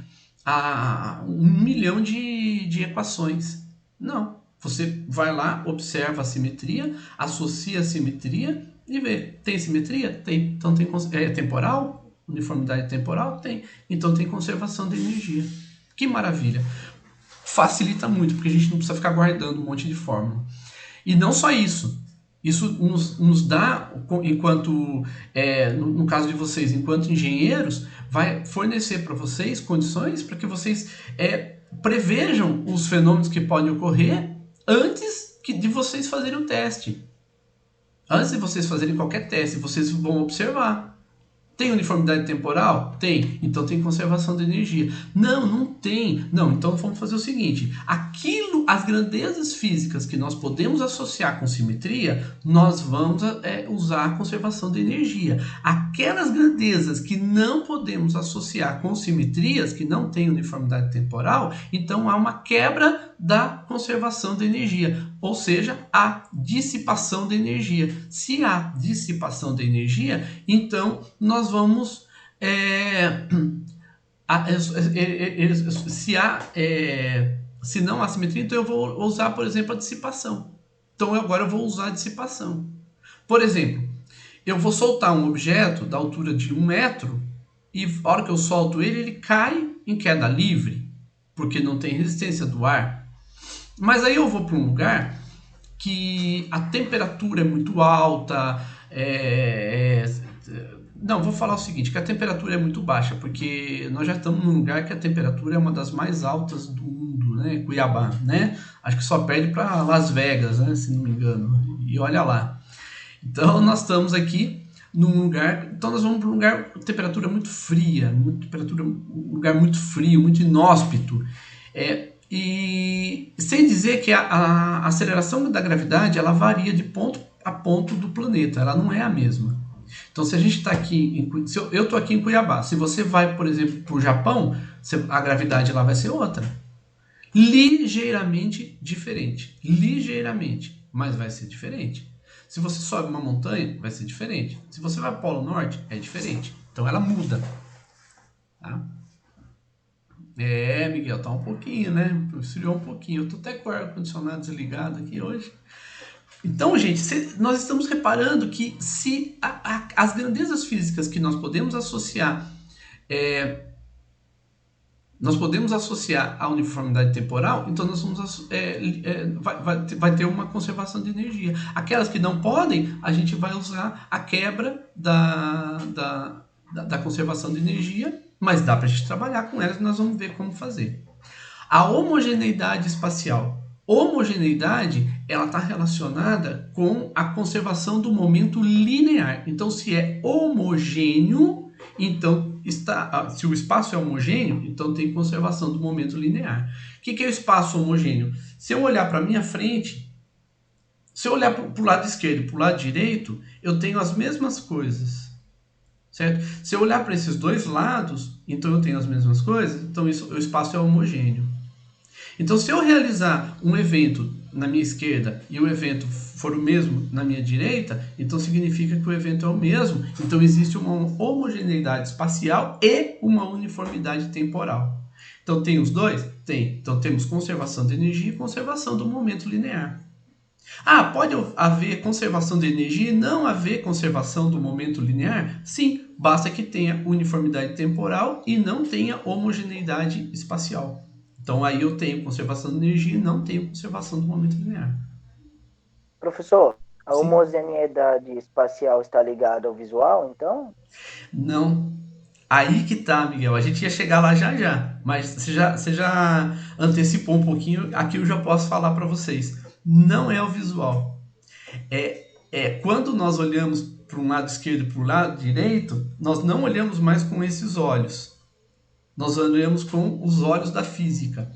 1 milhão de equações. Não. Você vai lá, observa a simetria, associa a simetria e vê. Tem simetria? Tem. Então tem temporal? Uniformidade temporal? Tem. Então tem conservação de energia. Que maravilha. Facilita muito, porque a gente não precisa ficar guardando um monte de fórmula. E não só isso. Isso nos dá, enquanto, no caso de vocês, enquanto engenheiros, vai fornecer para vocês condições para que vocês prevejam os fenômenos que podem ocorrer antes de vocês fazerem o teste. Antes de vocês fazerem qualquer teste, vocês vão observar. Tem uniformidade temporal? Tem. Então tem conservação de energia. Não tem. Não, então vamos fazer o seguinte. As grandezas físicas que nós podemos associar com simetria, nós vamos usar a conservação de energia. Aquelas grandezas que não podemos associar com simetrias, que não têm uniformidade temporal, então há uma quebra da conservação de energia, ou seja, a dissipação de energia. Se há dissipação de energia, então nós vamos se não há simetria, então eu vou usar, por exemplo, a dissipação. Então agora eu vou usar a dissipação. Por exemplo, eu vou soltar um objeto da altura de 1 metro e a hora que eu solto ele cai em queda livre, porque não tem resistência do ar. Mas aí eu vou para um lugar que a temperatura é muito alta. Não, vou falar o seguinte, que a temperatura é muito baixa, porque nós já estamos num lugar que a temperatura é uma das mais altas do mundo, né? Cuiabá, né? Acho que só perde para Las Vegas, né? Se não me engano. E olha lá. Então nós estamos aqui num lugar, então nós vamos para um lugar com temperatura muito fria, um lugar muito frio, muito inóspito. E sem dizer que a aceleração da gravidade ela varia de ponto a ponto do planeta, ela não é a mesma. Então, se a gente está aqui, eu estou aqui em Cuiabá, se você vai, por exemplo, para o Japão, a gravidade lá vai ser outra. Ligeiramente diferente. Ligeiramente, mas vai ser diferente. Se você sobe uma montanha, vai ser diferente. Se você vai para o Polo Norte, é diferente. Então, ela muda. Tá? Miguel, tá um pouquinho, né? Esfriou um pouquinho. Eu tô até com o ar-condicionado desligado aqui hoje. Então, gente, nós estamos reparando que se as grandezas físicas que nós podemos associar à uniformidade temporal, então nós vamos vai ter uma conservação de energia. Aquelas que não podem, a gente vai usar a quebra da conservação de energia, mas dá para a gente trabalhar com elas e nós vamos ver como fazer. A homogeneidade espacial. Homogeneidade, ela está relacionada com a conservação do momento linear. Então, se é homogêneo, então se o espaço é homogêneo, então tem conservação do momento linear. O que é o espaço homogêneo? Se eu olhar para a minha frente, se eu olhar para o lado esquerdo e para o lado direito, eu tenho as mesmas coisas. Certo? Se eu olhar para esses dois lados, então eu tenho as mesmas coisas, então o espaço é homogêneo. Então, se eu realizar um evento na minha esquerda e o evento for o mesmo na minha direita, então significa que o evento é o mesmo. Então, existe uma homogeneidade espacial e uma uniformidade temporal. Então, tem os dois? Tem. Então, temos conservação de energia e conservação do momento linear. Pode haver conservação de energia e não haver conservação do momento linear? Sim, basta que tenha uniformidade temporal e não tenha homogeneidade espacial. Então, aí eu tenho conservação de energia e não tenho conservação do momento linear. Professor, a Sim. homogeneidade espacial está ligada ao visual, então? Não. Aí que tá, Miguel. A gente ia chegar lá já. Mas você já antecipou um pouquinho. Aqui eu já posso falar para vocês. Não é o visual. Quando nós olhamos para um lado esquerdo e para o lado direito, nós não olhamos mais com esses olhos. Nós olhamos com os olhos da física,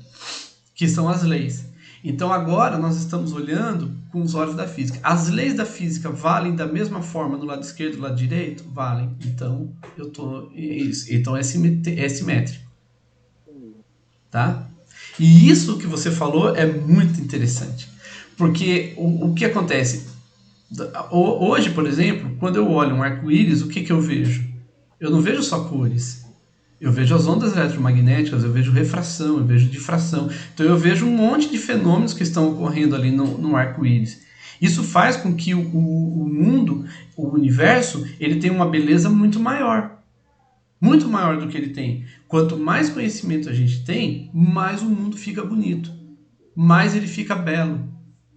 que são as leis. Então agora nós estamos olhando com os olhos da física. As leis da física valem da mesma forma no lado esquerdo e no lado direito? Valem. Então é simétrico. Tá? E isso que você falou é muito interessante. Porque o que acontece? Hoje, por exemplo, quando eu olho um arco-íris, o que eu vejo? Eu não vejo só cores. Eu vejo as ondas eletromagnéticas, eu vejo refração, eu vejo difração. Então eu vejo um monte de fenômenos que estão ocorrendo ali no arco-íris. Isso faz com que o mundo, o universo, ele tenha uma beleza muito maior. Muito maior do que ele tem. Quanto mais conhecimento a gente tem, mais o mundo fica bonito. Mais ele fica belo.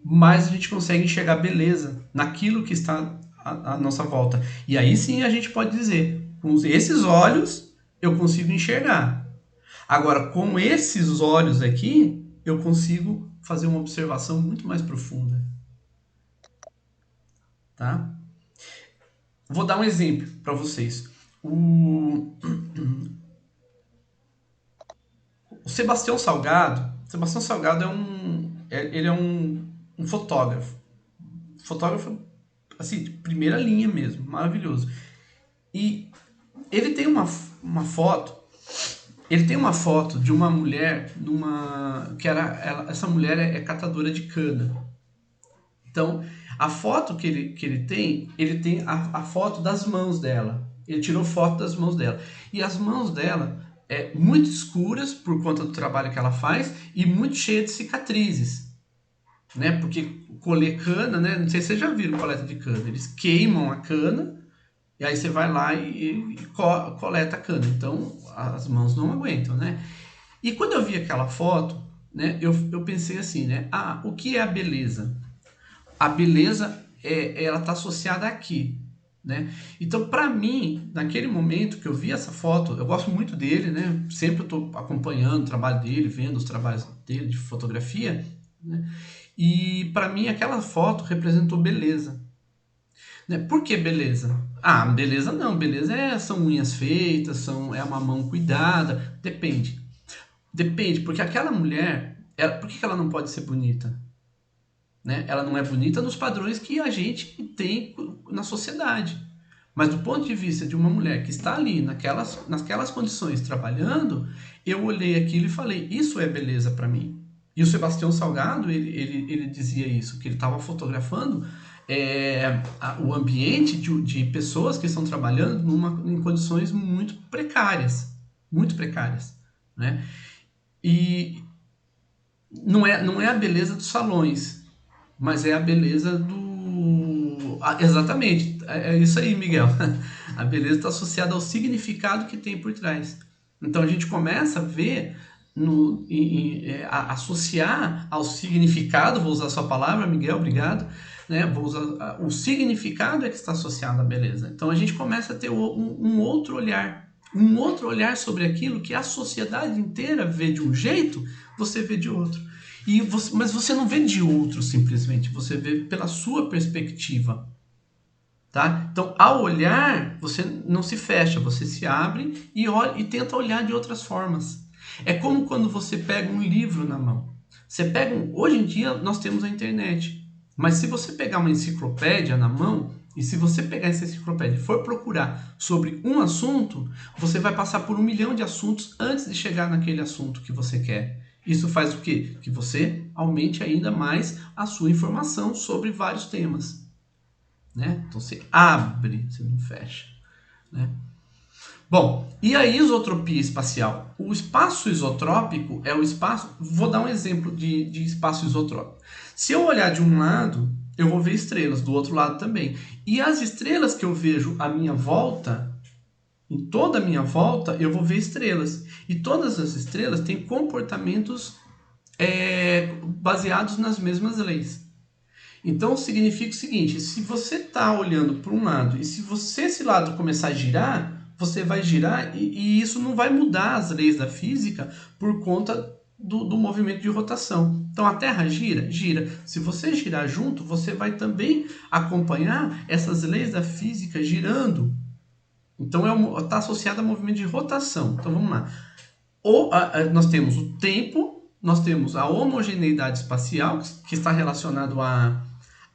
Mais a gente consegue enxergar beleza naquilo que está à nossa volta. E aí sim a gente pode dizer, com esses olhos eu consigo enxergar. Agora, com esses olhos aqui, eu consigo fazer uma observação muito mais profunda. Tá? Vou dar um exemplo para vocês. O Sebastião Salgado ele é um fotógrafo. Fotógrafo, assim, de primeira linha mesmo, maravilhoso. E ele tem uma foto de uma mulher essa mulher é catadora de cana. Então, a foto que ele tem a foto das mãos dela. Ele tirou foto das mãos dela. E as mãos dela muito escuras por conta do trabalho que ela faz e muito cheias de cicatrizes. Né? Porque colher cana, né? Não sei se vocês já viram coleta de cana. Eles queimam a cana e aí você vai lá e coleta a cana. Então, as mãos não aguentam, né? E quando eu vi aquela foto, né, eu pensei assim, né? O que é a beleza? A beleza, ela está associada aqui, né? Então, para mim, naquele momento que eu vi essa foto, eu gosto muito dele, né? Sempre eu estou acompanhando o trabalho dele, vendo os trabalhos dele de fotografia, né? E para mim aquela foto representou beleza. Né? Por que beleza? Beleza não. Beleza são unhas feitas, é uma mão cuidada. Depende. Depende, porque aquela mulher, por que ela não pode ser bonita? Né? Ela não é bonita nos padrões que a gente tem na sociedade. Mas do ponto de vista de uma mulher que está ali, naquelas condições, trabalhando, eu olhei aquilo e falei, isso é beleza para mim. E o Sebastião Salgado, ele dizia isso, que ele estava fotografando o ambiente de pessoas que estão trabalhando em condições muito precárias. muito precárias, né? E não é a beleza dos salões, mas é a beleza exatamente, é isso aí, Miguel. A beleza está associada ao significado que tem por trás. Então a gente começa a ver, associar ao significado, vou usar a sua palavra, Miguel, obrigado, né? Vou usar, o significado é que está associado à beleza. Então a gente começa a ter um outro olhar sobre aquilo que a sociedade inteira vê de um jeito, você vê de outro. Mas você não vê de outro simplesmente, você vê pela sua perspectiva. Tá? Então, ao olhar, você não se fecha, você se abre e olha, e tenta olhar de outras formas. É como quando você pega um livro na mão. Hoje em dia nós temos a internet, mas se você pegar uma enciclopédia na mão, e se você pegar essa enciclopédia e for procurar sobre um assunto, você vai passar por 1 milhão de assuntos antes de chegar naquele assunto que você quer. Isso faz o quê? Que você aumente ainda mais a sua informação sobre vários temas. Né? Então você abre, você não fecha. Né? Bom, e a isotropia espacial? O espaço isotrópico é o espaço... Vou dar um exemplo de espaço isotrópico. Se eu olhar de um lado, eu vou ver estrelas, do outro lado também. E as estrelas que eu vejo à minha volta, em toda a minha volta, eu vou ver estrelas. E todas as estrelas têm comportamentos baseados nas mesmas leis. Então significa o seguinte, se você está olhando para um lado e se esse lado começar a girar, você vai girar e isso não vai mudar as leis da física por conta do movimento de rotação. Então a Terra gira. Se você girar junto, você vai também acompanhar essas leis da física girando. Então está associado ao movimento de rotação. Então vamos lá. Nós temos o tempo, nós temos a homogeneidade espacial, que está relacionado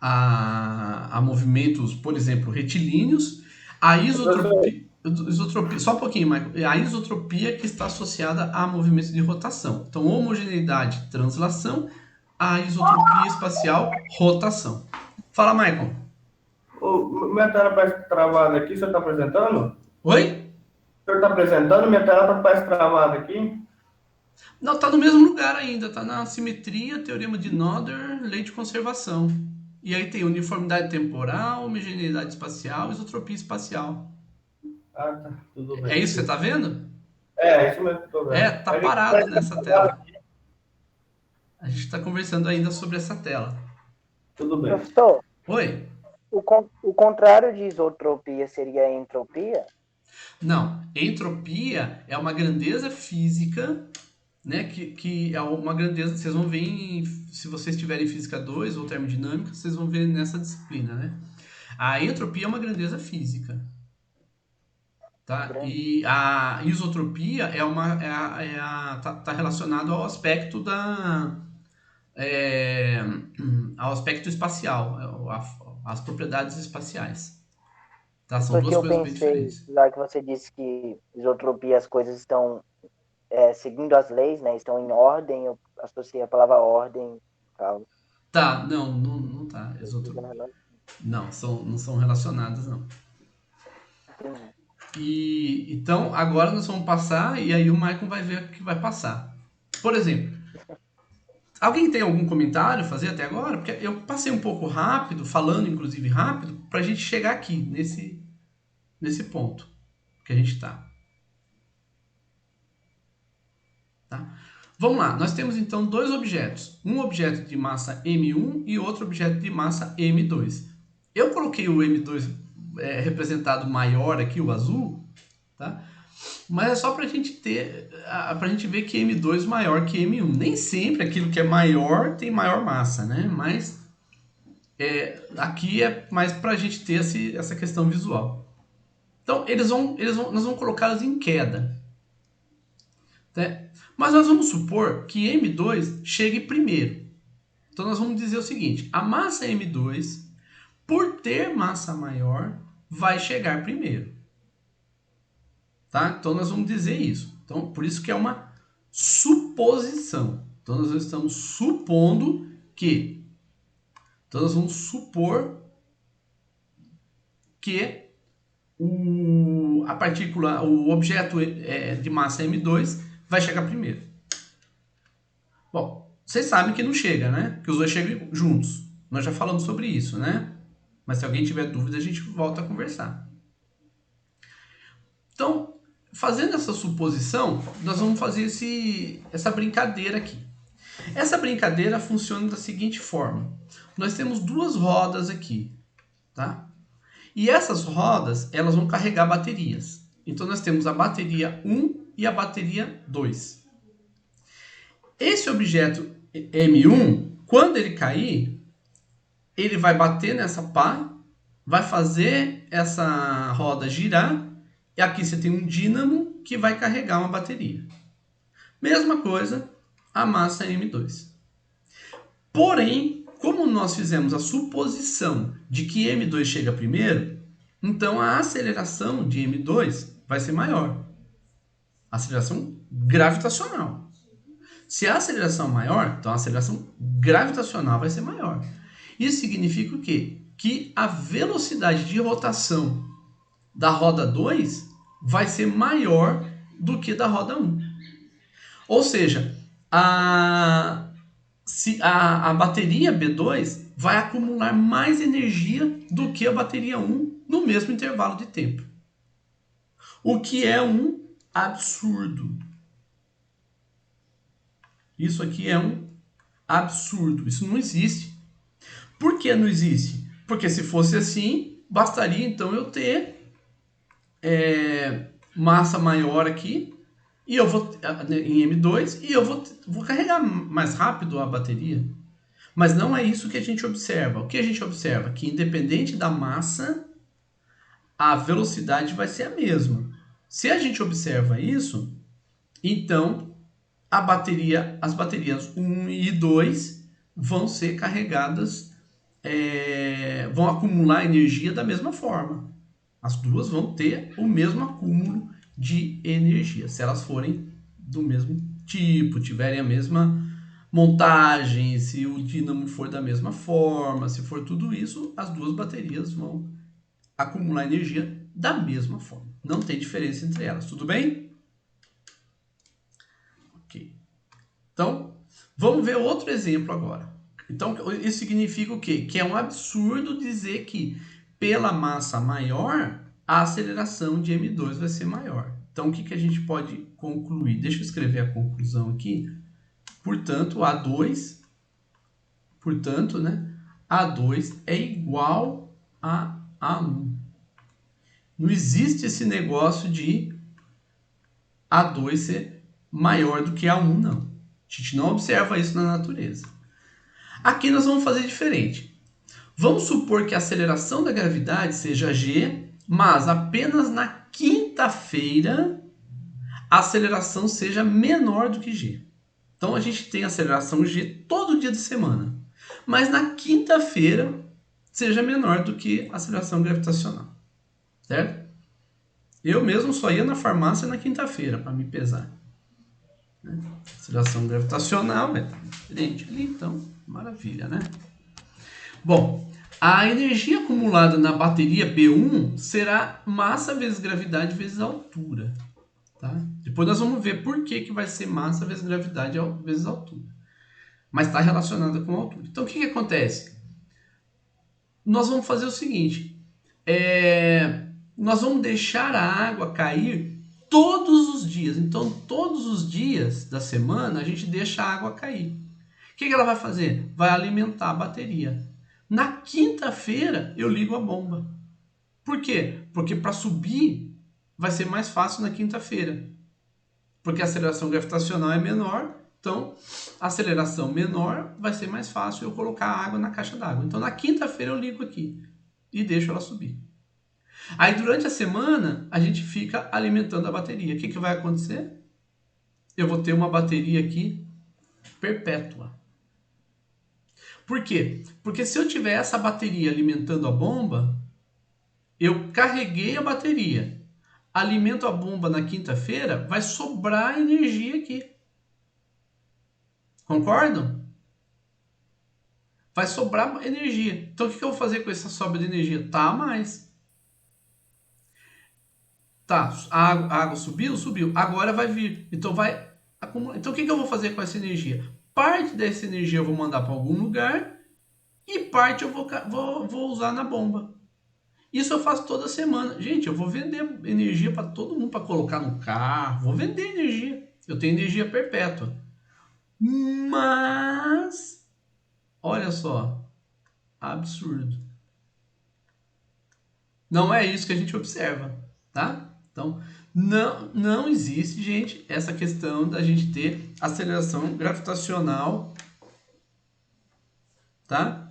a movimentos, por exemplo, retilíneos, a isotropia, só um pouquinho, Michael, a isotropia que está associada a movimentos de rotação. Então, homogeneidade, translação, a isotropia espacial, rotação. Fala, Michael. Minha tela parece travada aqui, você está apresentando? Oi? O senhor está apresentando? Minha tela parece travada aqui. Não, está no mesmo lugar ainda, está na simetria, teorema de Noether, lei de conservação. E aí tem uniformidade temporal, homogeneidade espacial, isotropia espacial. Ah, tá. Tudo bem. É isso que você está vendo? É isso mesmo que estou vendo. Tá parado nessa tela. A gente está conversando ainda sobre essa tela. Tudo bem. Professor, Oi? o contrário de isotropia seria entropia? Não, entropia é uma grandeza física, né, que é uma grandeza, vocês vão ver, se vocês tiverem Física 2 ou Termodinâmica, vocês vão ver nessa disciplina, né? A entropia é uma grandeza física, tá? E a isotropia tá relacionado ao aspecto ao aspecto espacial, às propriedades espaciais. Tá? São duas coisas bem diferentes. Já que você disse que isotropia, as coisas estão seguindo as leis, né? Estão em ordem, eu associei a palavra ordem. Tal. Tá, não tá. Não, não são relacionadas, não. Então, agora nós vamos passar, e aí o Michael vai ver o que vai passar. Por exemplo, alguém tem algum comentário a fazer até agora? Porque eu passei um pouco rápido, falando inclusive rápido, para a gente chegar aqui, nesse ponto que a gente está. Tá? Vamos lá, nós temos então dois objetos. Um objeto de massa M1 e outro objeto de massa M2. Eu coloquei o M2 representado maior aqui, o azul, tá? Mas é só para a gente ver que M2 é maior que M1. Nem sempre aquilo que é maior tem maior massa, né? Mas aqui é mais para a gente ter essa questão visual. Então, nós vamos colocá-los em queda. Né? Mas nós vamos supor que M2 chegue primeiro. Então, nós vamos dizer o seguinte. A massa M2, por ter massa maior, vai chegar primeiro. Tá? Então, nós vamos dizer isso. Então, por isso que é uma suposição. Então, nós estamos supondo que... Então, nós vamos supor que a partícula, o objeto de massa M2 vai chegar primeiro. Bom, vocês sabem que não chega, né? Que os dois chegam juntos. Nós já falamos sobre isso, né? Mas se alguém tiver dúvida, a gente volta a conversar. Então, fazendo essa suposição, nós vamos fazer essa brincadeira aqui. Essa brincadeira funciona da seguinte forma. Nós temos duas rodas aqui, tá? E essas rodas, elas vão carregar baterias. Então, nós temos a bateria 1 e a bateria 2. Esse objeto M1, quando ele cair, ele vai bater nessa pá, vai fazer essa roda girar, e aqui você tem um dínamo que vai carregar uma bateria. Mesma coisa, a massa M2. Porém, como nós fizemos a suposição de que M2 chega primeiro, então a aceleração de M2 vai ser maior. Aceleração gravitacional. Se a aceleração é maior, então a aceleração gravitacional vai ser maior. Isso significa o quê? Que a velocidade de rotação da roda 2 vai ser maior do que da roda 1. Ou seja, a bateria B2 vai acumular mais energia do que a bateria 1 no mesmo intervalo de tempo. O que é um absurdo. Isso aqui é um absurdo. Isso não existe. Por que não existe? Porque se fosse assim, bastaria então eu ter massa maior aqui e eu vou em M2 e eu vou carregar mais rápido a bateria. Mas não é isso que a gente observa. O que a gente observa? Que independente da massa, a velocidade vai ser a mesma. Se a gente observa isso, então as baterias 1 e 2 vão ser carregadas, vão acumular energia da mesma forma. As duas vão ter o mesmo acúmulo de energia, se elas forem do mesmo tipo, tiverem a mesma montagem, se o dínamo for da mesma forma, se for tudo isso, as duas baterias vão acumular energia da mesma forma. Não tem diferença entre elas, tudo bem? Então, vamos ver outro exemplo agora. Então, isso significa o quê? Que é um absurdo dizer que pela massa maior, a aceleração de M2 vai ser maior. Então, o que a gente pode concluir? Deixa eu escrever a conclusão aqui. Portanto, A2 é igual a A1. Não existe esse negócio de A2 ser maior do que A1, não. A gente não observa isso na natureza. Aqui nós vamos fazer diferente. Vamos supor que a aceleração da gravidade seja g, mas apenas na quinta-feira a aceleração seja menor do que g. Então a gente tem aceleração g todo dia de semana, mas na quinta-feira seja menor do que a aceleração gravitacional. Certo? Eu mesmo só ia na farmácia na quinta-feira para me pesar. Aceleração gravitacional é diferente ali, então, maravilha, né? Bom, a energia acumulada na bateria B1 será massa vezes gravidade vezes altura, tá? Depois nós vamos ver por que vai ser massa vezes gravidade vezes altura. Mas está relacionada com a altura. Então, o que acontece? Nós vamos fazer o seguinte, nós vamos deixar a água cair todos os dias. Então, todos os dias da semana, a gente deixa a água cair. O que ela vai fazer? Vai alimentar a bateria. Na quinta-feira, eu ligo a bomba. Por quê? Porque para subir, vai ser mais fácil na quinta-feira. Porque a aceleração gravitacional é menor. Então, a aceleração menor vai ser mais fácil eu colocar a água na caixa d'água. Então, na quinta-feira, eu ligo aqui e deixo ela subir. Aí, durante a semana, a gente fica alimentando a bateria. O que vai acontecer? Eu vou ter uma bateria aqui perpétua. Por quê? Porque se eu tiver essa bateria alimentando a bomba, eu carreguei a bateria, alimento a bomba na quinta-feira, vai sobrar energia aqui. Concordam? Vai sobrar energia. Então, o que eu vou fazer com essa sobra de energia? Tá a mais. Tá, a água subiu, subiu. Agora vai vir. Então vai acumular. Então o que eu vou fazer com essa energia? Parte dessa energia eu vou mandar para algum lugar e parte eu vou usar na bomba. Isso eu faço toda semana. Gente, eu vou vender energia para todo mundo, para colocar no carro. Vou vender energia. Eu tenho energia perpétua. Mas, olha só, absurdo. Não é isso que a gente observa, tá? Então, não existe, gente, essa questão da gente ter aceleração gravitacional, tá?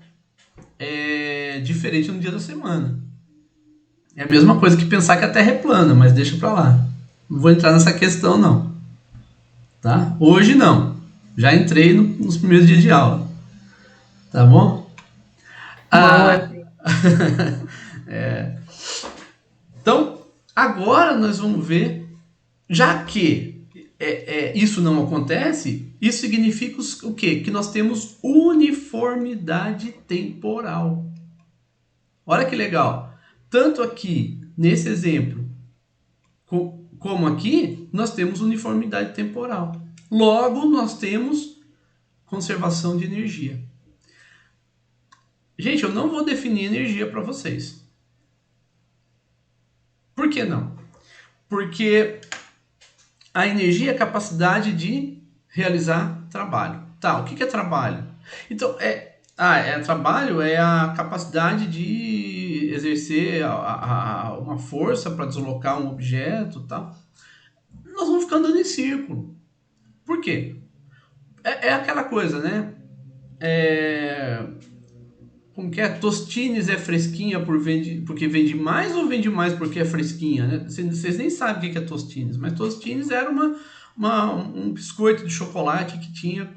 Diferente no dia da semana. É a mesma coisa que pensar que a Terra é plana, mas deixa pra lá. Não vou entrar nessa questão, não. Tá? Hoje não. Já entrei nos primeiros dias de aula. Tá bom? Então, agora nós vamos ver, já que isso não acontece, isso significa o quê? Que nós temos uniformidade temporal. Olha que legal. Tanto aqui, nesse exemplo, como aqui, nós temos uniformidade temporal. Logo, nós temos conservação de energia. Gente, eu não vou definir energia para vocês. Por que não? Porque a energia é a capacidade de realizar trabalho. Tá, o que é trabalho? Então, trabalho é a capacidade de exercer uma força para deslocar um objeto, tá? Nós vamos ficar andando em círculo. Por quê? É aquela coisa, né? Como que é? Tostines é fresquinha porque vende mais ou vende mais porque é fresquinha, né? Vocês nem sabem o que é Tostines, mas Tostines era um biscoito de chocolate que tinha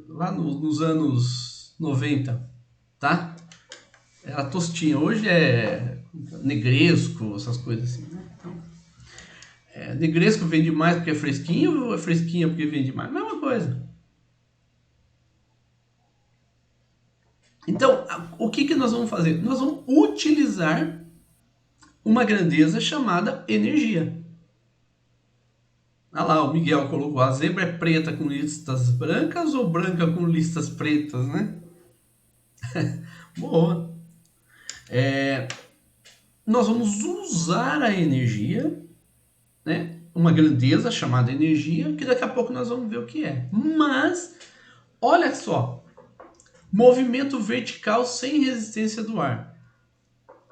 lá nos anos 90, tá? Era tostinha. Hoje é negresco, essas coisas assim, né? Então, negresco vende mais porque é fresquinho ou é fresquinha porque vende mais? Mesma coisa. Então, o que nós vamos fazer? Nós vamos utilizar uma grandeza chamada energia. Olha lá, o Miguel colocou, a zebra é preta com listas brancas ou branca com listas pretas, né? Boa. Nós vamos usar a energia, né? Uma grandeza chamada energia, que daqui a pouco nós vamos ver o que é. Mas, olha só, movimento vertical sem resistência do ar.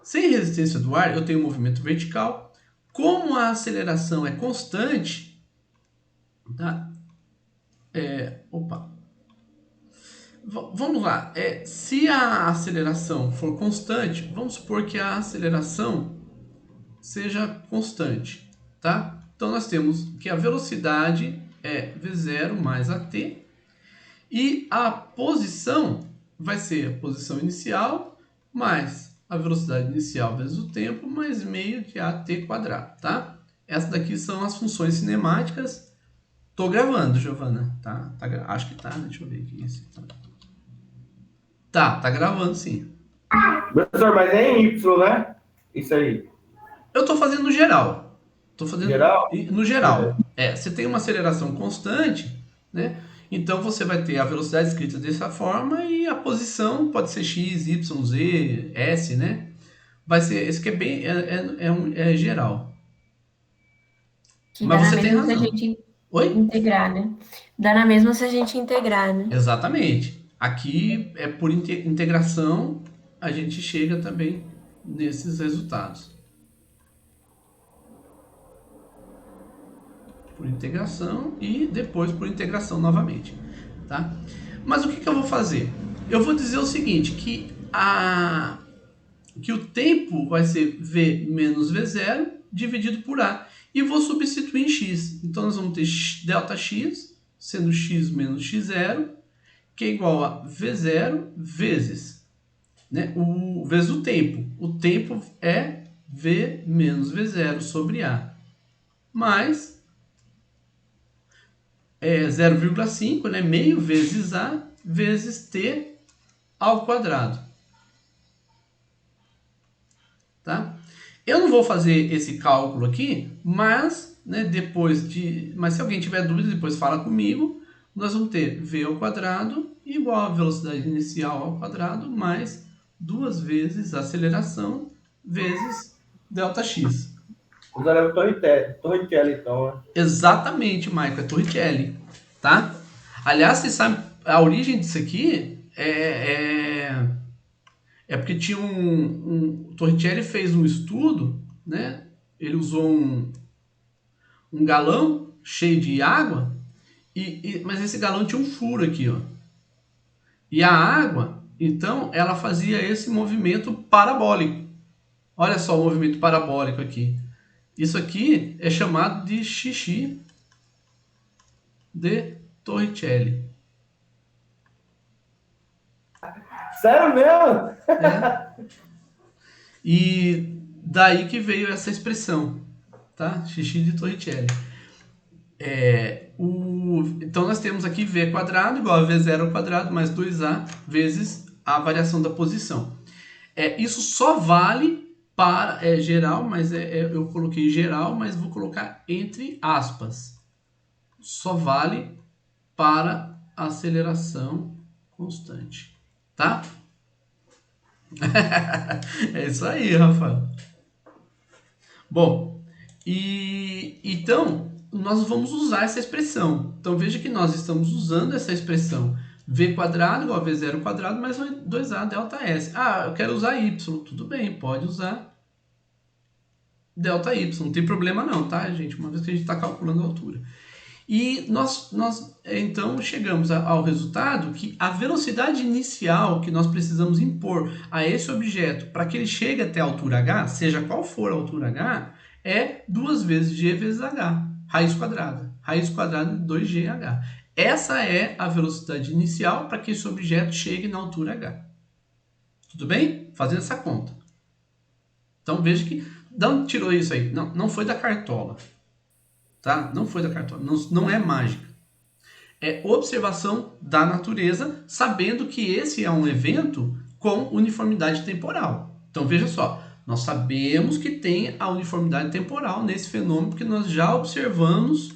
Sem resistência do ar, eu tenho movimento vertical. Como a aceleração é constante, tá? Vamos lá. Se a aceleração for constante, vamos supor que a aceleração seja constante, tá? Então nós temos que a velocidade é v0 mais at e a posição vai ser a posição inicial mais a velocidade inicial vezes o tempo mais meio de at quadrado, tá? Essas daqui são as funções cinemáticas. Tô gravando, Giovana, tá? Acho que tá, né? Deixa eu ver aqui. Tá gravando sim. Professor, mas é em Y, né? Isso aí. Eu tô fazendo no geral. Tô fazendo Geral? no geral. Você tem uma aceleração constante, né? Então você vai ter a velocidade escrita dessa forma e a posição pode ser x, y, z, s, né? Vai ser esse que é bem geral. Que Mas dá você na tem mesma se a razão. gente Oi? integrar, né? Dá na mesma se a gente integrar, né? Exatamente. Aqui é por integração a gente chega também nesses resultados. Por integração e depois por integração novamente, tá? Mas o que eu vou fazer? Eu vou dizer o seguinte, que o tempo vai ser v menos v0 dividido por a. E vou substituir em x. Então nós vamos ter ΔX, sendo x menos x0, que é igual a v0 vezes, né, vezes o tempo. O tempo é v menos v0 sobre a. Mais 0,5, né, meio vezes a vezes t ao quadrado. Tá? Eu não vou fazer esse cálculo aqui, mas, né, mas se alguém tiver dúvida, depois fala comigo. Nós vamos ter v ao quadrado igual a velocidade inicial ao quadrado mais 2 vezes a aceleração vezes ΔX. Usaram Torricelli, então, né? Exatamente, Michael, é Torricelli, tá? Aliás, você sabe, a origem disso aqui é porque tinha Torricelli fez um estudo, né? Ele usou um galão cheio de água, mas esse galão tinha um furo aqui, ó. E a água, então, ela fazia esse movimento parabólico. Olha só o movimento parabólico aqui. Isso aqui é chamado de xixi de Torricelli. Sério mesmo? E daí que veio essa expressão, tá? Xixi de Torricelli. Então nós temos aqui v quadrado igual a v0 ao quadrado mais 2a vezes a variação da posição. Isso só vale para geral, mas eu coloquei geral, mas vou colocar entre aspas. Só vale para aceleração constante, tá? É isso aí, Rafael. Bom, então nós vamos usar essa expressão. Então veja que nós estamos usando essa expressão v quadrado igual a v0 ao quadrado mais 2a ΔS. Ah, eu quero usar y. Tudo bem, pode usar ΔY. Não tem problema não, tá, gente? Uma vez que a gente está calculando a altura. E nós então chegamos ao resultado que a velocidade inicial que nós precisamos impor a esse objeto para que ele chegue até a altura h, seja qual for a altura h, é 2 vezes g vezes h, raiz quadrada. Raiz quadrada de 2gh. Essa é a velocidade inicial para que esse objeto chegue na altura h. Tudo bem? Fazendo essa conta. Então veja que... De onde tirou isso aí? Não foi da cartola. Tá? Não foi da cartola. Não é mágica. É observação da natureza, sabendo que esse é um evento com uniformidade temporal. Então veja só. Nós sabemos que tem a uniformidade temporal nesse fenômeno que nós já observamos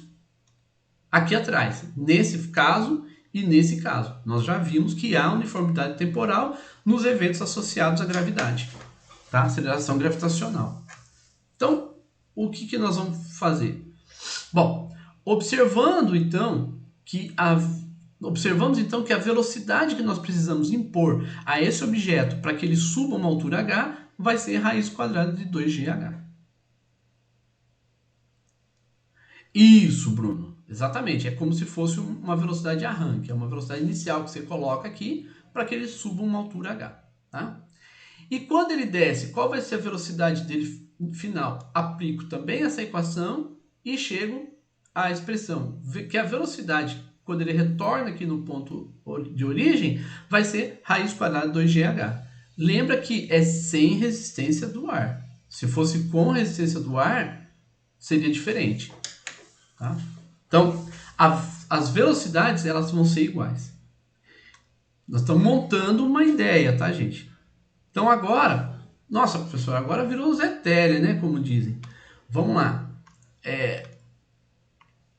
aqui atrás. Nesse caso e nesse caso. Nós já vimos que há uniformidade temporal nos eventos associados à gravidade. Tá? Aceleração gravitacional. Então, o que nós vamos fazer? Bom, observamos então que a velocidade que nós precisamos impor a esse objeto para que ele suba uma altura h vai ser raiz quadrada de 2gh. Isso, Bruno. Exatamente. É como se fosse uma velocidade de arranque. É uma velocidade inicial que você coloca aqui para que ele suba uma altura h. Tá? E quando ele desce, qual vai ser a velocidade dele final? Aplico também essa equação e chego à expressão que a velocidade, quando ele retorna aqui no ponto de origem, vai ser raiz quadrada de 2gh. Lembra que é sem resistência do ar. Se fosse com resistência do ar, seria diferente. Tá? Então, as velocidades elas vão ser iguais. Nós estamos montando uma ideia, tá, gente? Então agora, nossa, professor, agora virou Zé Tele, né, como dizem. Vamos lá.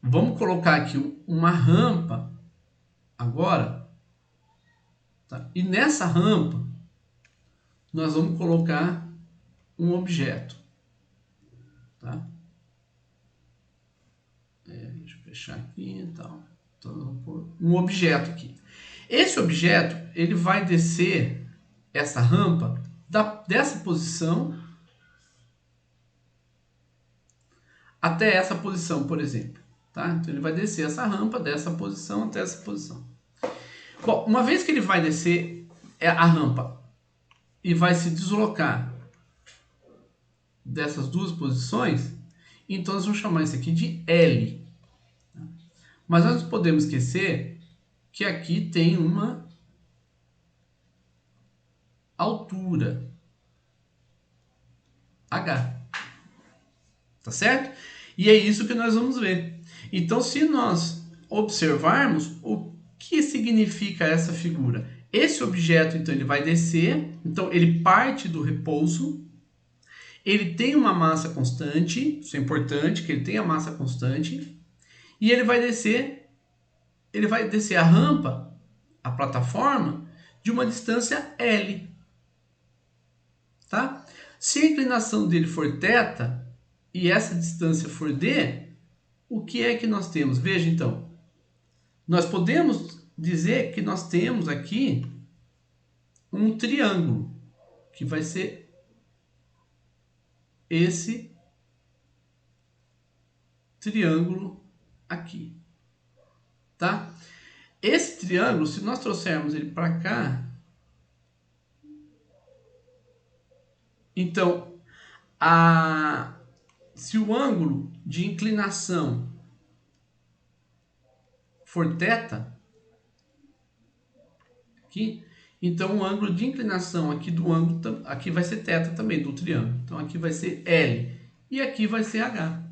Vamos colocar aqui uma rampa agora. Tá? E nessa rampa, nós vamos colocar um objeto. Tá? Deixa eu fechar aqui e tal. Então, vamos pôr um objeto aqui. Esse objeto, ele vai descer essa rampa dessa posição até essa posição, por exemplo. Tá? Então ele vai descer essa rampa dessa posição até essa posição. Bom, uma vez que ele vai descer a rampa e vai se deslocar dessas duas posições, então nós vamos chamar isso aqui de L. Mas nós não podemos esquecer que aqui tem uma altura H. Tá certo? E é isso que nós vamos ver. Então, se nós observarmos, o que significa essa figura? Esse objeto, então, ele vai descer. Então, ele parte do repouso. ele tem uma massa constante, isso é importante, que ele tenha massa constante, e ele vai descer a rampa, a plataforma, de uma distância L. Tá? Se a inclinação dele for θ e essa distância for d, o que é que nós temos? Veja então, nós podemos dizer que nós temos aqui um triângulo, que vai ser esse triângulo aqui, tá? Esse triângulo, se nós trouxermos ele para cá, então, se o ângulo de inclinação for θ, aqui, então o ângulo de inclinação aqui do ângulo, aqui vai ser θ também, do triângulo. Então aqui vai ser L e aqui vai ser H,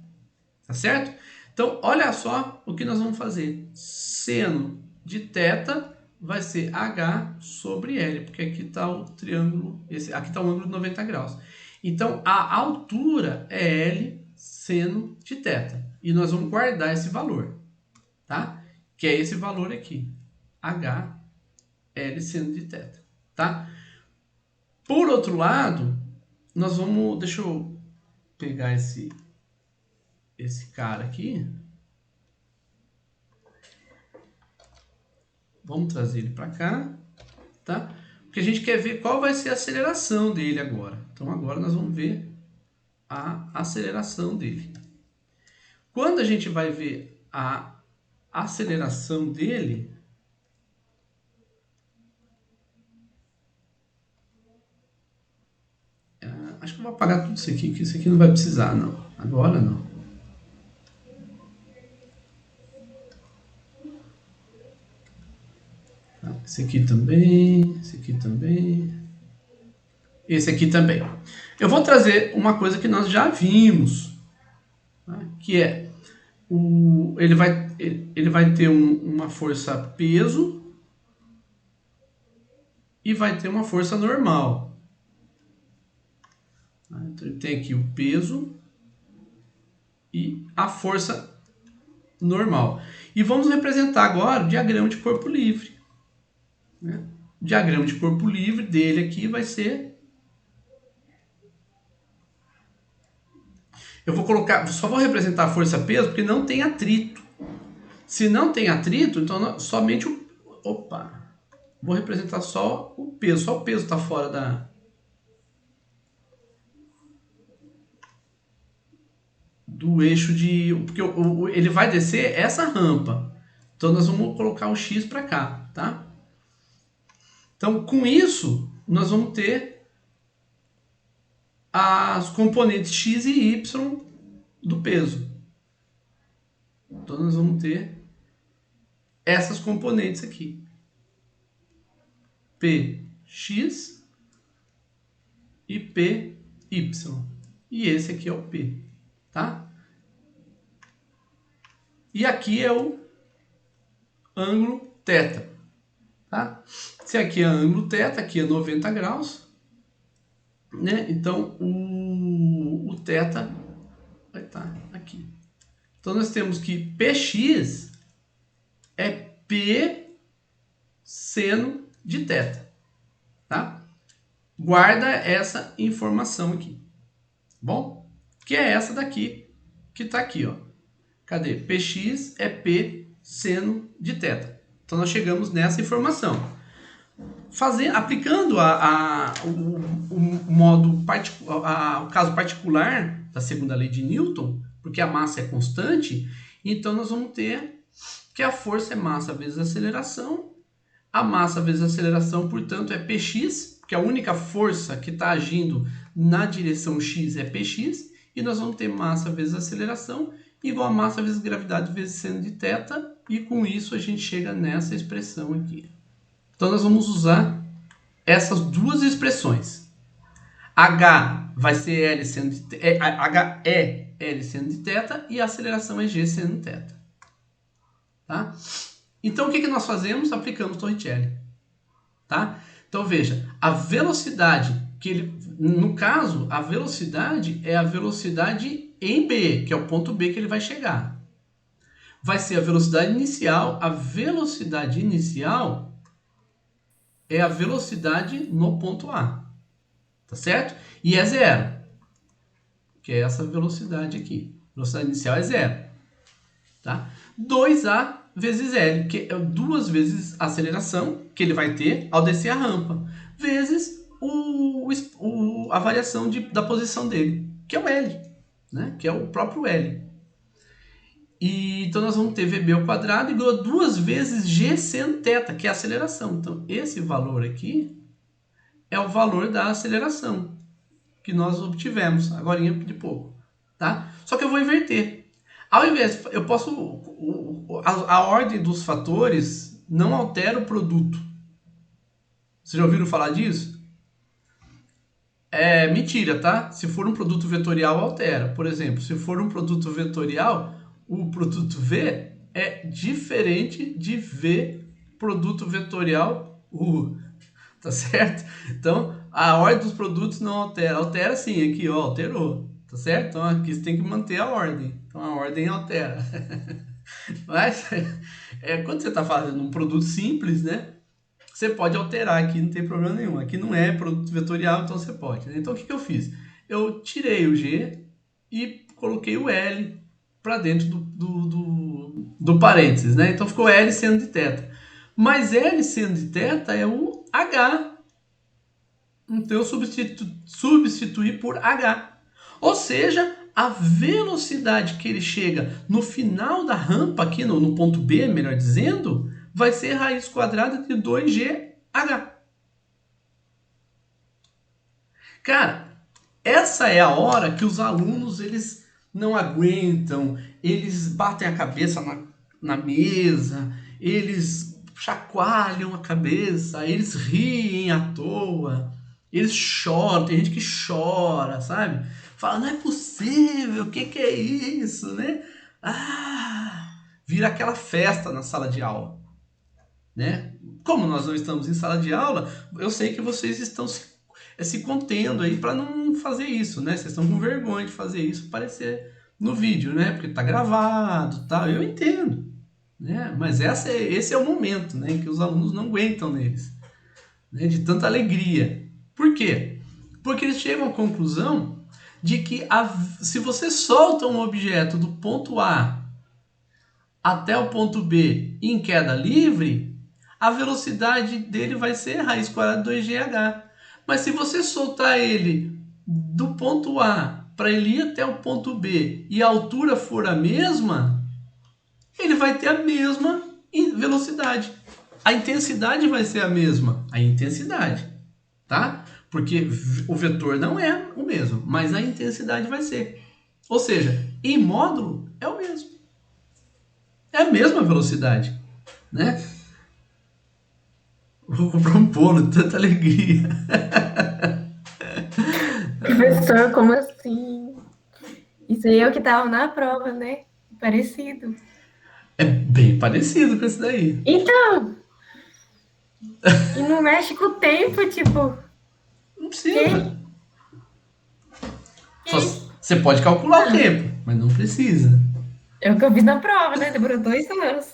tá certo? Então olha só o que nós vamos fazer. Seno de θ vai ser H sobre L, porque aqui está o triângulo, aqui está o ângulo de 90 graus. Então a altura é L seno de θ. E nós vamos guardar esse valor, tá? Que é esse valor aqui, H L seno de θ, tá? Por outro lado, nós vamos, deixa eu pegar esse cara aqui. Vamos trazer ele para cá, tá? Porque a gente quer ver qual vai ser a aceleração dele agora. Então agora nós vamos ver a aceleração dele. Quando a gente vai ver a aceleração dele, acho que eu vou apagar tudo isso aqui, que isso aqui não vai precisar, não. Agora não. Esse aqui também, esse aqui também, esse aqui também. Eu vou trazer uma coisa que nós já vimos, tá? Que é, ele vai ter uma força peso e vai ter uma força normal. Então ele tem aqui o peso e a força normal. E vamos representar agora o diagrama de corpo livre. O diagrama de corpo livre dele aqui vai ser... Eu vou colocar... Só vou representar a força-peso porque não tem atrito. Se não tem atrito, então somente o... Opa! Vou representar só o peso. Só o peso está fora do eixo de... Porque ele vai descer essa rampa. Então nós vamos colocar o X para cá, tá? Então, com isso, nós vamos ter as componentes x e y do peso. Então, nós vamos ter essas componentes aqui. Px e Py. E esse aqui é o P, tá? E aqui é o ângulo θ, tá? Se aqui é ângulo θ, aqui é 90 graus, né? Então o θ vai estar aqui. Então nós temos que Px é P seno de θ, tá? Guarda essa informação aqui, bom? Que é essa daqui, que está aqui, ó. Cadê? Px é P seno de θ. Então nós chegamos nessa informação. Aplicando o caso particular da segunda lei de Newton, porque a massa é constante, então nós vamos ter que a força é massa vezes aceleração. A massa vezes aceleração, portanto, é Px, porque a única força que está agindo na direção x é Px, e nós vamos ter massa vezes aceleração igual a massa vezes gravidade vezes seno de θ, e com isso a gente chega nessa expressão aqui. Então nós vamos usar essas duas expressões. H vai ser L seno de θ, H é L seno de θ e a aceleração é G seno de θ. Tá? Então o que nós fazemos? Aplicamos Torricelli. Tá? Então veja, a velocidade que ele No caso, a velocidade é a velocidade em B, que é o ponto B que ele vai chegar. Vai ser a velocidade inicial. A velocidade inicial é a velocidade no ponto A. Tá certo? E é zero. Que é essa velocidade aqui. Velocidade inicial é zero. Tá? 2A vezes L, que é 2 vezes a aceleração que ele vai ter ao descer a rampa, vezes a variação da posição dele, que é o L, né? Que é o próprio L. E, então nós vamos ter VB ao quadrado igual a 2 vezes G seno θ, que é a aceleração. Então esse valor aqui é o valor da aceleração que nós obtivemos agora de pouco, tá? Só que eu vou inverter. Ao invés, eu posso, a ordem dos fatores não altera o produto. Vocês já ouviram falar disso? É mentira, tá? Se for um produto vetorial, altera. Por exemplo, se for um produto vetorial, o produto V é diferente de V produto vetorial U. Tá certo? Então, a ordem dos produtos não altera. Altera sim, aqui, ó, alterou. Tá certo? Então, aqui você tem que manter a ordem. Então, a ordem altera. Mas, quando você está fazendo um produto simples, né? Você pode alterar aqui, não tem problema nenhum. Aqui não é produto vetorial, então você pode. Né? Então, o que eu fiz? Eu tirei o G e coloquei o L para dentro do parênteses, né? Então, ficou L seno de θ. Mas L seno de θ é o H. Então, eu substituí por H. Ou seja, a velocidade que ele chega no final da rampa, aqui no ponto B, melhor dizendo, vai ser raiz quadrada de 2GH. Cara, essa é a hora que os alunos eles não aguentam, eles batem a cabeça na mesa, eles chacoalham a cabeça, eles riem à toa, eles choram, tem gente que chora, sabe? Fala, não é possível, o que é isso, né? Vira aquela festa na sala de aula, né? Como nós não estamos em sala de aula, eu sei que vocês estão se contendo aí para não fazer isso, né? Vocês estão com vergonha de fazer isso parecer no vídeo, né? Porque tá gravado, tá? Eu entendo, né? Mas esse é o momento, né? Em que os alunos não aguentam neles, né? De tanta alegria. Por quê? Porque eles chegam à conclusão de que se você solta um objeto do ponto A até o ponto B em queda livre, a velocidade dele vai ser raiz quadrada de 2GH. Mas se você soltar ele do ponto A para ele ir até o ponto B e a altura for a mesma, ele vai ter a mesma velocidade. A intensidade vai ser a mesma. A intensidade, tá? Porque o vetor não é o mesmo, mas a intensidade vai ser. Ou seja, em módulo é o mesmo. É a mesma velocidade, né? Vou comprar um bolo, tanta alegria. Professor, como assim? Isso aí é o que tava na prova, né? Parecido. É bem parecido com esse daí. Então, e não mexe com o tempo, tipo... Não precisa. Você pode calcular o tempo, mas não precisa. É o que eu fiz na prova, né? Demorou 2 anos.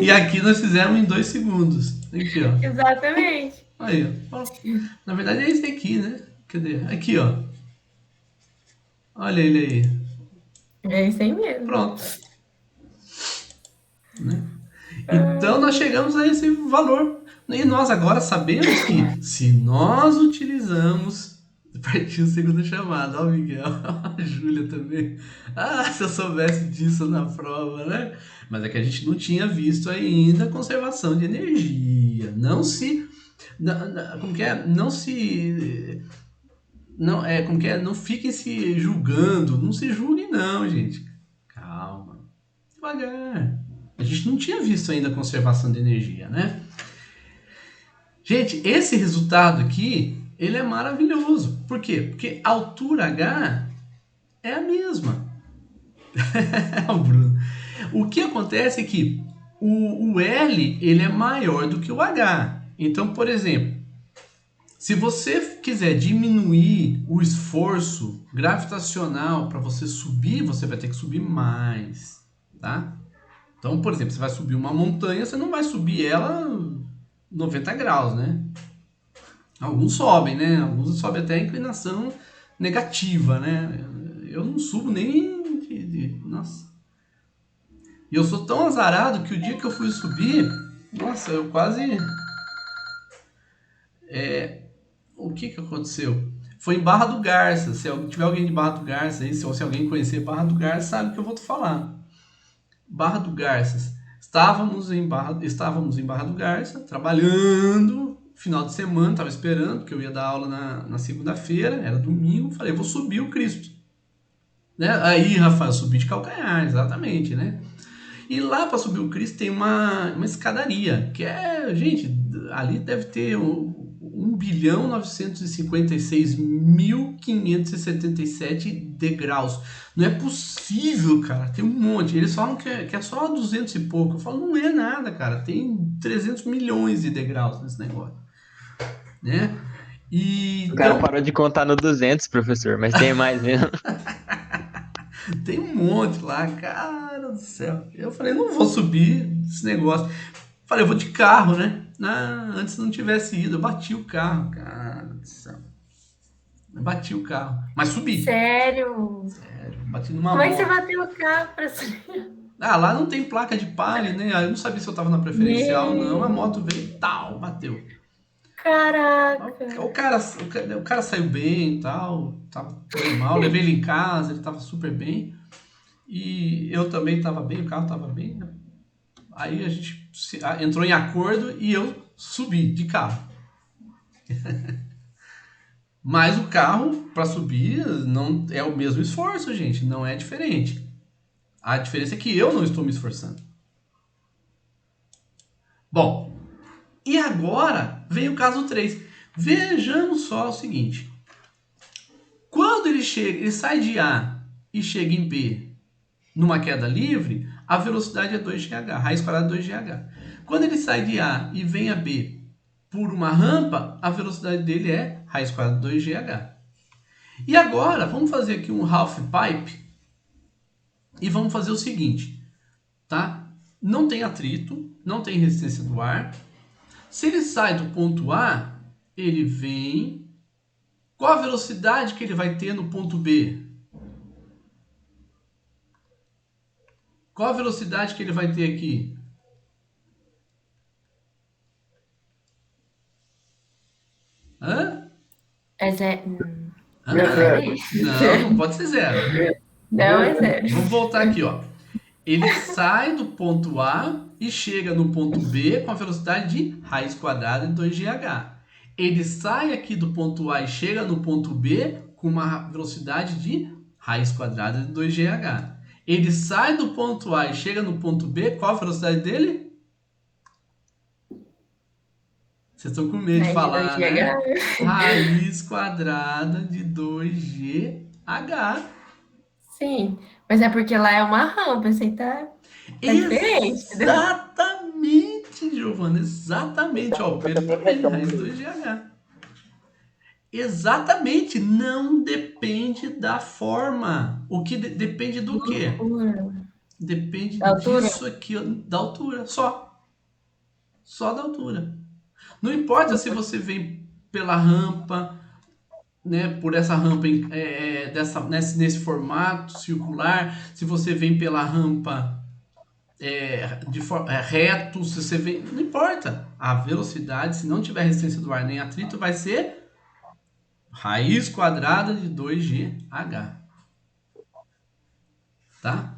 E aqui nós fizemos em 2 segundos. Aqui, ó. Exatamente. Aí, ó. Na verdade é esse aqui, né? Cadê? Aqui, ó. Olha ele aí. É isso aí mesmo. Pronto. Né? Então nós chegamos a esse valor. E nós agora sabemos que se nós utilizamos... Partiu segunda chamada, ó, Miguel, a Júlia também. Se eu soubesse disso na prova, né? Mas é que a gente não tinha visto ainda a conservação de energia. Não fiquem se julgando. Não se julguem, não, gente. Calma. Devagar. A gente não tinha visto ainda a conservação de energia, né? Gente, esse resultado aqui, ele é maravilhoso. Por quê? Porque a altura H é a mesma. O Bruno. O que acontece é que o L ele é maior do que o H. Então, por exemplo, Se você quiser diminuir o esforço gravitacional para você subir, você vai ter que subir mais, tá? Então, por exemplo, você vai subir uma montanha, você não vai subir ela 90 graus, né? Alguns sobem, né? Alguns sobem até a inclinação negativa, né? Eu não subo nem nossa. E eu sou tão azarado que o dia que eu fui subir, nossa, eu quase... O que aconteceu? Foi em Barra do Garça. Se tiver alguém de Barra do Garça aí, se alguém conhecer Barra do Garça, sabe o que eu vou te falar. Barra do Garças. Estávamos em Barra do Garça, trabalhando, final de semana, estava esperando, porque eu ia dar aula na segunda-feira, era domingo, falei, vou subir o Cristo. Né? Aí, Rafael, subir de calcanhar, exatamente, né? E lá para subir o Cristo tem uma escadaria, que gente, ali deve ter 1.956.577 degraus. Não é possível, cara. Tem um monte. Eles falam que é só 200 e pouco. Eu falo, não é nada, cara. Tem 300 milhões de degraus nesse negócio. Né? O cara parou de contar no 200, professor, mas tem mais mesmo. Tem um monte lá, cara do céu. Eu falei, não vou subir esse negócio. Falei, eu vou de carro, né? Antes não tivesse ido, eu bati o carro, cara do céu. Eu bati o carro, mas subi. Sério? Bati numa Como é que moto. você bateu o carro pra subir? Lá não tem placa de pare, né? Eu não sabia se eu tava na preferencial, não. A moto veio e tal, bateu. Caraca. O cara saiu bem e tal, tava normal, levei ele em casa, ele tava super bem. E eu também tava bem, o carro tava bem, né? Aí a gente entrou em acordo e eu subi de carro. Mas o carro, para subir, não é o mesmo esforço, gente, não é diferente. A diferença é que eu não estou me esforçando. Bom, e agora vem o caso 3. Vejamos só o seguinte. Quando ele sai de A e chega em B numa queda livre, a velocidade é 2gh, raiz quadrada de 2gh. Quando ele sai de A e vem a B por uma rampa, a velocidade dele é raiz quadrada de 2gh. E agora, vamos fazer aqui um half pipe e vamos fazer o seguinte, tá? Não tem atrito, não tem resistência do ar. Se ele sai do ponto A, ele vem... Qual a velocidade que ele vai ter no ponto B? Qual a velocidade que ele vai ter aqui? Hã? É zero. Não pode ser zero. Não é zero. Vamos voltar aqui, ó. Ele sai do ponto A e chega no ponto B com a velocidade de raiz quadrada de 2gh. Ele sai aqui do ponto A e chega no ponto B com uma velocidade de raiz quadrada de 2gh. Ele sai do ponto A e chega no ponto B, qual a velocidade dele? Vocês estão com medo de falar, né? Raiz quadrada de 2gh. Sim, mas é porque lá é uma rampa, você tá diferente. Exatamente, Giovana, exatamente. Ó, o Pedro também, raiz de 2gh. Exatamente, não depende da forma. O que depende do quê? Depende disso aqui, ó, da altura, só. Só da altura. Não importa se você vem pela rampa, né, por essa rampa nesse formato circular, se você vem pela rampa reto, se você vem, não importa. A velocidade, se não tiver resistência do ar nem atrito, vai ser raiz quadrada de 2gh. Tá?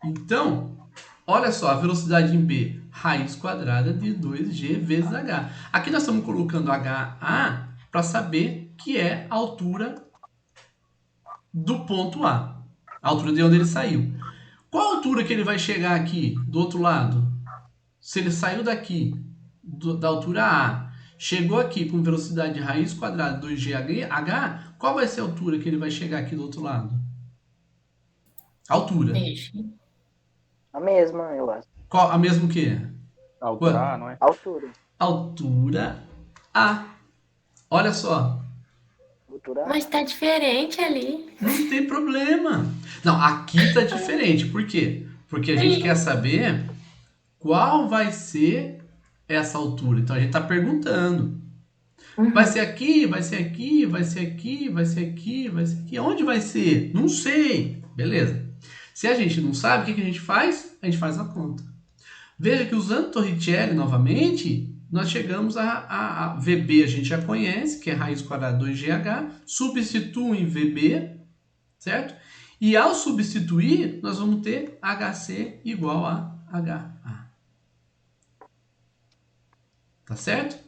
Então, olha só, a velocidade em B, raiz quadrada de 2g vezes h. Aqui nós estamos colocando HA para saber que é a altura do ponto A. A altura de onde ele saiu. Qual a altura que ele vai chegar aqui, do outro lado? Se ele saiu daqui, da altura A, chegou aqui com velocidade de raiz quadrada de 2gh, qual vai ser a altura que ele vai chegar aqui do outro lado? A altura. A mesma, eu acho. Qual, a mesma o quê? Altura A, não é? Altura. Altura A. Olha só, Altura A. Mas tá diferente ali. não tem problema. Não, aqui tá diferente. Por quê? Porque a gente quer saber qual vai ser essa altura. Então a gente tá perguntando. Vai ser aqui, vai ser aqui, vai ser aqui, vai ser aqui, vai ser aqui. Onde vai ser? Não sei. Beleza. Se a gente não sabe, o que que a gente faz? A gente faz a conta. Veja que usando Torricelli novamente, nós chegamos a VB, a gente já conhece, que é raiz quadrada 2GH, substituo em VB, certo? E ao substituir, nós vamos ter HC igual a HA. Tá certo?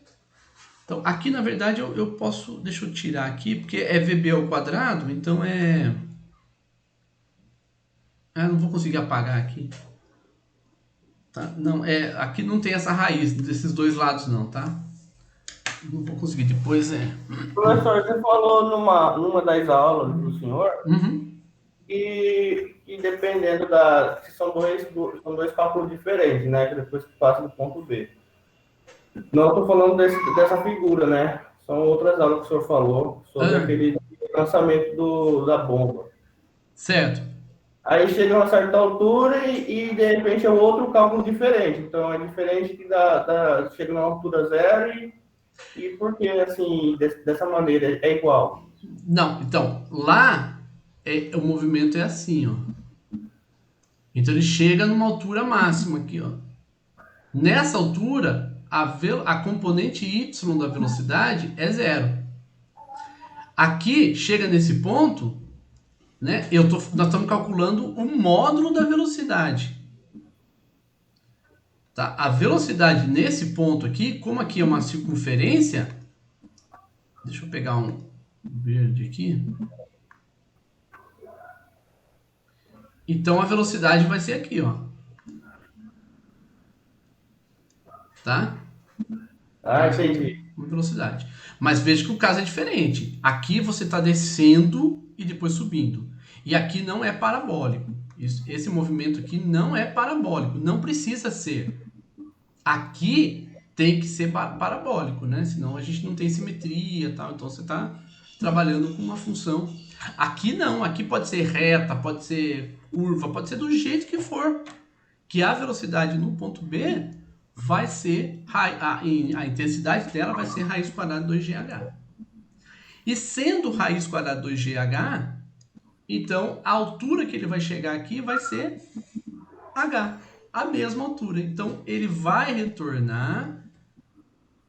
Então, aqui na verdade eu posso, deixa eu tirar aqui, porque é VB ao quadrado, então é... Ah, não vou conseguir apagar aqui. Tá? Não, aqui não tem essa raiz desses dois lados não, tá? Não vou conseguir, depois Professor, você falou numa das aulas do senhor Uhum. que dependendo que são dois cálculos diferentes, né? Que depois que passa do ponto B. Não estou falando dessa figura, né? São outras aulas que o senhor falou sobre aquele lançamento da bomba. Certo. Aí chega a uma certa altura e de repente é outro cálculo diferente. Então é diferente que chega na altura zero e por que assim, dessa maneira é igual? Não, então, lá o movimento é assim, ó. Então ele chega numa altura máxima aqui, ó. Nessa altura, a componente y da velocidade é zero. Aqui, chega nesse ponto, né? Nós estamos calculando o módulo da velocidade. Tá? A velocidade nesse ponto aqui, como aqui é uma circunferência, deixa eu pegar um verde aqui. Então a velocidade vai ser aqui, ó. Tá? Ah, entendi. Uma velocidade. Mas veja que o caso é diferente. Aqui você está descendo e depois subindo. E aqui não é parabólico. Esse movimento aqui não é parabólico. Não precisa ser. Aqui tem que ser parabólico, né? Senão a gente não tem simetria e tal. Então você está trabalhando com uma função. Aqui não. Aqui pode ser reta, pode ser curva, pode ser do jeito que for. Que a velocidade no ponto B vai ser, a intensidade dela vai ser raiz quadrada 2GH. E sendo raiz quadrada 2GH, então a altura que ele vai chegar aqui vai ser H, a mesma altura. Então ele vai retornar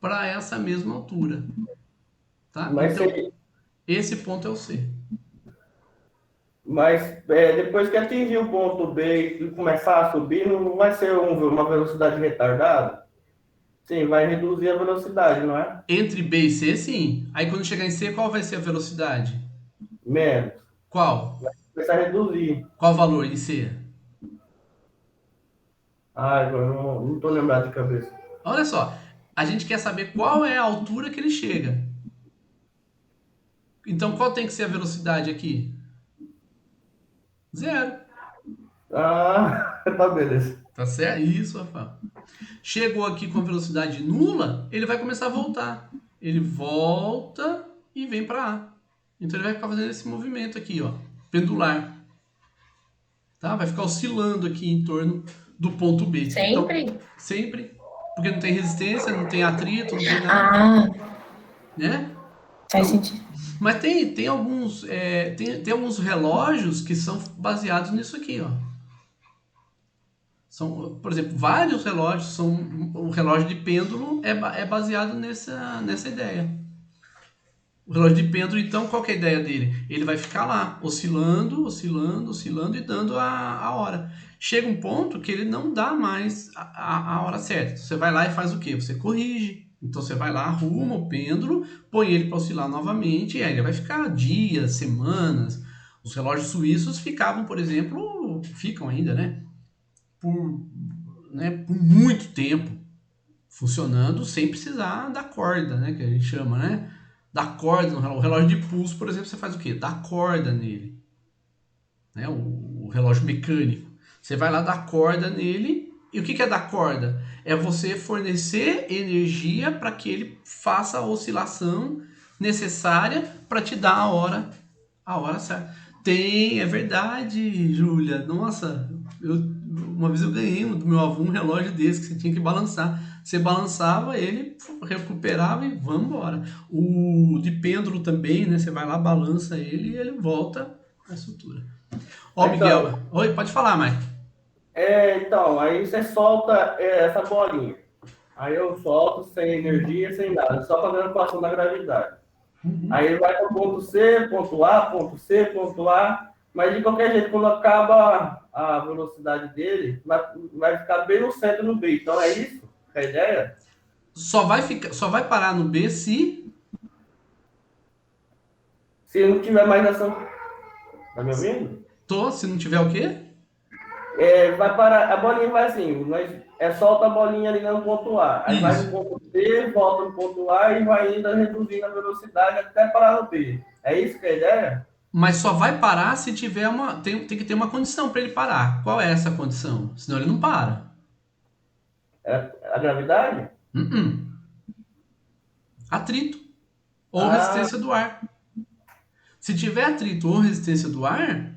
para essa mesma altura. Tá? Mas então, esse ponto é o C. Mas depois que atingir o ponto B e começar a subir, não vai ser uma velocidade retardada? Sim, vai reduzir a velocidade, não é? Entre B e C, sim. Aí quando chegar em C, qual vai ser a velocidade? Menos. Qual? Vai começar a reduzir. Qual o valor em C? Ah, eu não estou lembrado de cabeça. Olha só, a gente quer saber qual é a altura que ele chega. Então qual tem que ser a velocidade aqui? Zero. Ah, tá, beleza. Tá certo? Isso, Rafael. Chegou aqui com a velocidade nula, ele vai começar a voltar. Ele volta e vem para A. Então ele vai ficar fazendo esse movimento aqui, ó, pendular. Tá? Vai ficar oscilando aqui em torno do ponto B. Sempre? Então, sempre. Porque não tem resistência, não tem atrito, não tem nada. Né? Faz sentido. Mas tem alguns tem alguns relógios que são baseados nisso aqui, ó. São, por exemplo, vários relógios o relógio de pêndulo é baseado nessa ideia. O relógio de pêndulo, então, qual que é a ideia dele? Ele vai ficar lá, oscilando e dando a hora. Chega um ponto que ele não dá mais a hora certa. Você vai lá e faz o quê? Você corrige. Então você vai lá, arruma o pêndulo, põe ele para oscilar novamente, e aí ele vai ficar dias, semanas. Os relógios suíços ficavam, por exemplo, ficam ainda, né? Por muito tempo funcionando sem precisar da corda, né? Que a gente chama, né? Da corda no relógio. O relógio de pulso, por exemplo, você faz o quê? Dá corda nele. Né? O relógio mecânico. Você vai lá, dá corda nele E o que é dar corda? É você fornecer energia para que ele faça a oscilação necessária para te dar a hora certa. É verdade, Júlia. Nossa, uma vez eu ganhei do meu avô um relógio desse que você tinha que balançar. Você balançava, ele recuperava e vamos embora. O de pêndulo também, né? Você vai lá, balança ele e ele volta à estrutura. Ó, Então, Miguel. Oi, pode falar, Mike. então, aí você solta essa bolinha. Aí eu solto sem energia, sem nada, só fazendo a equação da gravidade. Aí ele vai para o ponto C, ponto A, ponto C, ponto A, mas de qualquer jeito, quando acaba a velocidade dele, vai ficar bem no centro no B. Então é isso? É a ideia? Só vai parar no B se Se não tiver mais ação. Tá me ouvindo? se não tiver o quê? Vai parar, a bolinha vai assim, solta a bolinha ali no ponto A. Aí vai Isso. no ponto B, volta no ponto A e vai ainda reduzindo a velocidade até parar no B. É isso que é a ideia? Mas só vai parar se tiver tem que ter uma condição para ele parar. Qual é essa condição? Senão ele não para. É a gravidade? Uh-uh. Atrito ou resistência do ar. Se tiver atrito ou resistência do ar,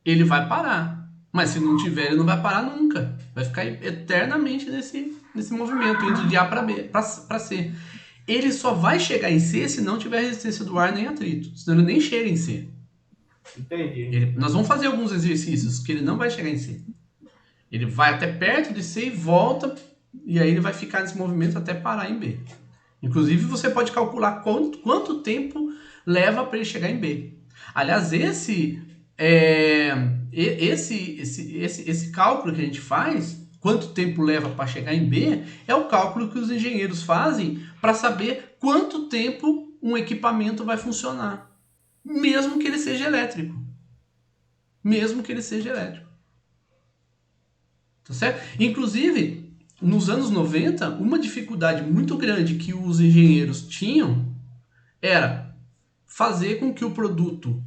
ele vai parar. Mas se não tiver, ele não vai parar nunca. Vai ficar eternamente nesse movimento, indo de A para B, para C. Ele só vai chegar em C se não tiver resistência do ar nem atrito. Senão ele nem chega em C. Entendi. Nós vamos fazer alguns exercícios que ele não vai chegar em C. Ele vai até perto de C e volta, e aí ele vai ficar nesse movimento até parar em B. Inclusive, você pode calcular quanto tempo leva para ele chegar em B. Aliás, esse cálculo que a gente faz, quanto tempo leva para chegar em B, é o cálculo que os engenheiros fazem para saber quanto tempo um equipamento vai funcionar, mesmo que ele seja elétrico. Mesmo que ele seja elétrico. Tá certo? Inclusive, nos anos 90, uma dificuldade muito grande que os engenheiros tinham era fazer com que o produto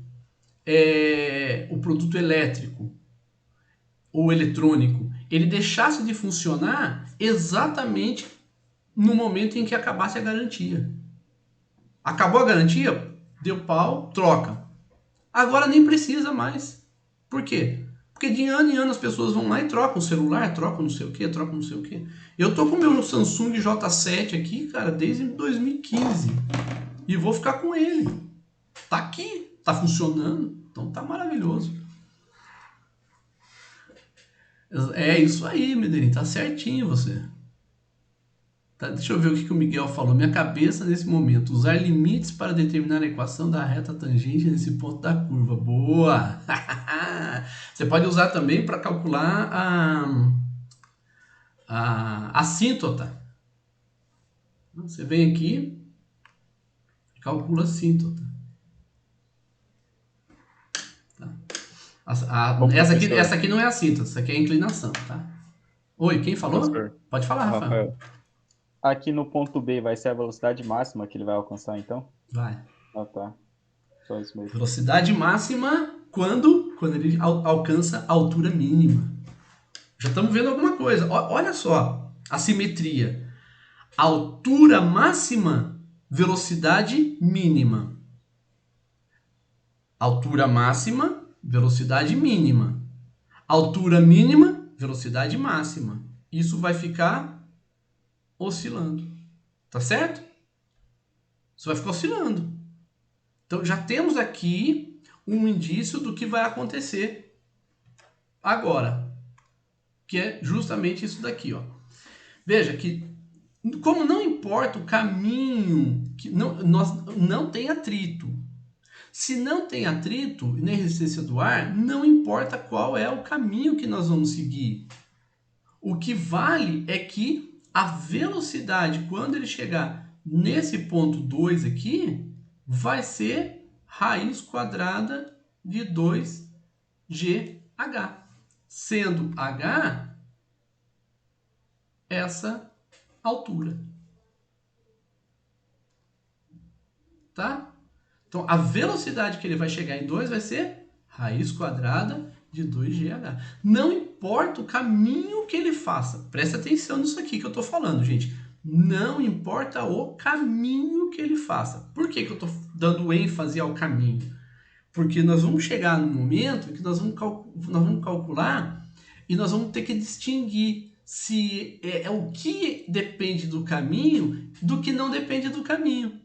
elétrico ou eletrônico, ele deixasse de funcionar exatamente no momento em que acabasse a garantia. Acabou a garantia? Deu pau, troca. Agora nem precisa mais. Por quê? Porque de ano em ano as pessoas vão lá e trocam o celular, trocam não sei o que, trocam não sei o que. Eu tô com o meu Samsung J7 aqui, cara, desde 2015. E vou ficar com ele. Tá aqui, tá funcionando, então tá maravilhoso. É isso aí, Medeirinho, tá certinho você. Tá, deixa eu ver o que o Miguel falou. Minha cabeça nesse momento. Usar limites para determinar a equação da reta tangente nesse ponto da curva. Boa! Você pode usar também para calcular a assíntota. Você vem aqui e calcula a assíntota. Tá. Essa aqui não é a assíntota, essa aqui é a inclinação, tá? Oi, quem falou? Professor. Pode falar, Rafael. Aqui no ponto B vai ser a velocidade máxima que ele vai alcançar, então? Vai. Ah, tá. Só isso mesmo. Velocidade máxima quando ele alcança a altura mínima. Já estamos vendo alguma coisa. Olha só a simetria. Altura máxima, velocidade mínima. Altura máxima, velocidade mínima. Altura mínima, velocidade máxima. Isso vai ficar oscilando. Tá certo? Isso vai ficar oscilando. Então já temos aqui um indício do que vai acontecer agora, que é justamente isso daqui, ó. Veja que como não importa o caminho, não tem atrito. Se não tem atrito nem resistência do ar, não importa qual é o caminho que nós vamos seguir. O que vale é que a velocidade, quando ele chegar nesse ponto 2 aqui, vai ser raiz quadrada de 2GH. Sendo H essa altura. Tá? Então, a velocidade que ele vai chegar em 2 vai ser raiz quadrada de 2GH. Não importa o caminho que ele faça. Presta atenção nisso aqui que eu estou falando, gente. Não importa o caminho que ele faça. Por que eu estou dando ênfase ao caminho? Porque nós vamos chegar num momento que nós vamos calcular e nós vamos ter que distinguir se é o que depende do caminho do que não depende do caminho.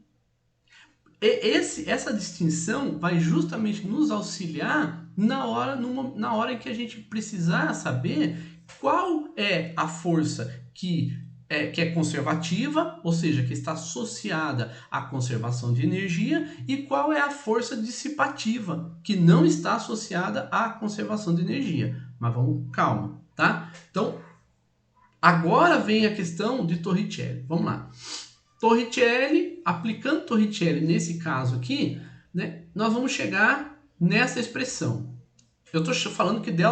Essa distinção vai justamente nos auxiliar na hora em que a gente precisar saber qual é a força que é conservativa, ou seja, que está associada à conservação de energia, e qual é a força dissipativa, que não está associada à conservação de energia. Mas vamos, calma, tá? Então, agora vem a questão de Torricelli. Vamos lá. Torricelli, aplicando Torricelli nesse caso aqui, né, nós vamos chegar nessa expressão. Eu estou falando que ΔY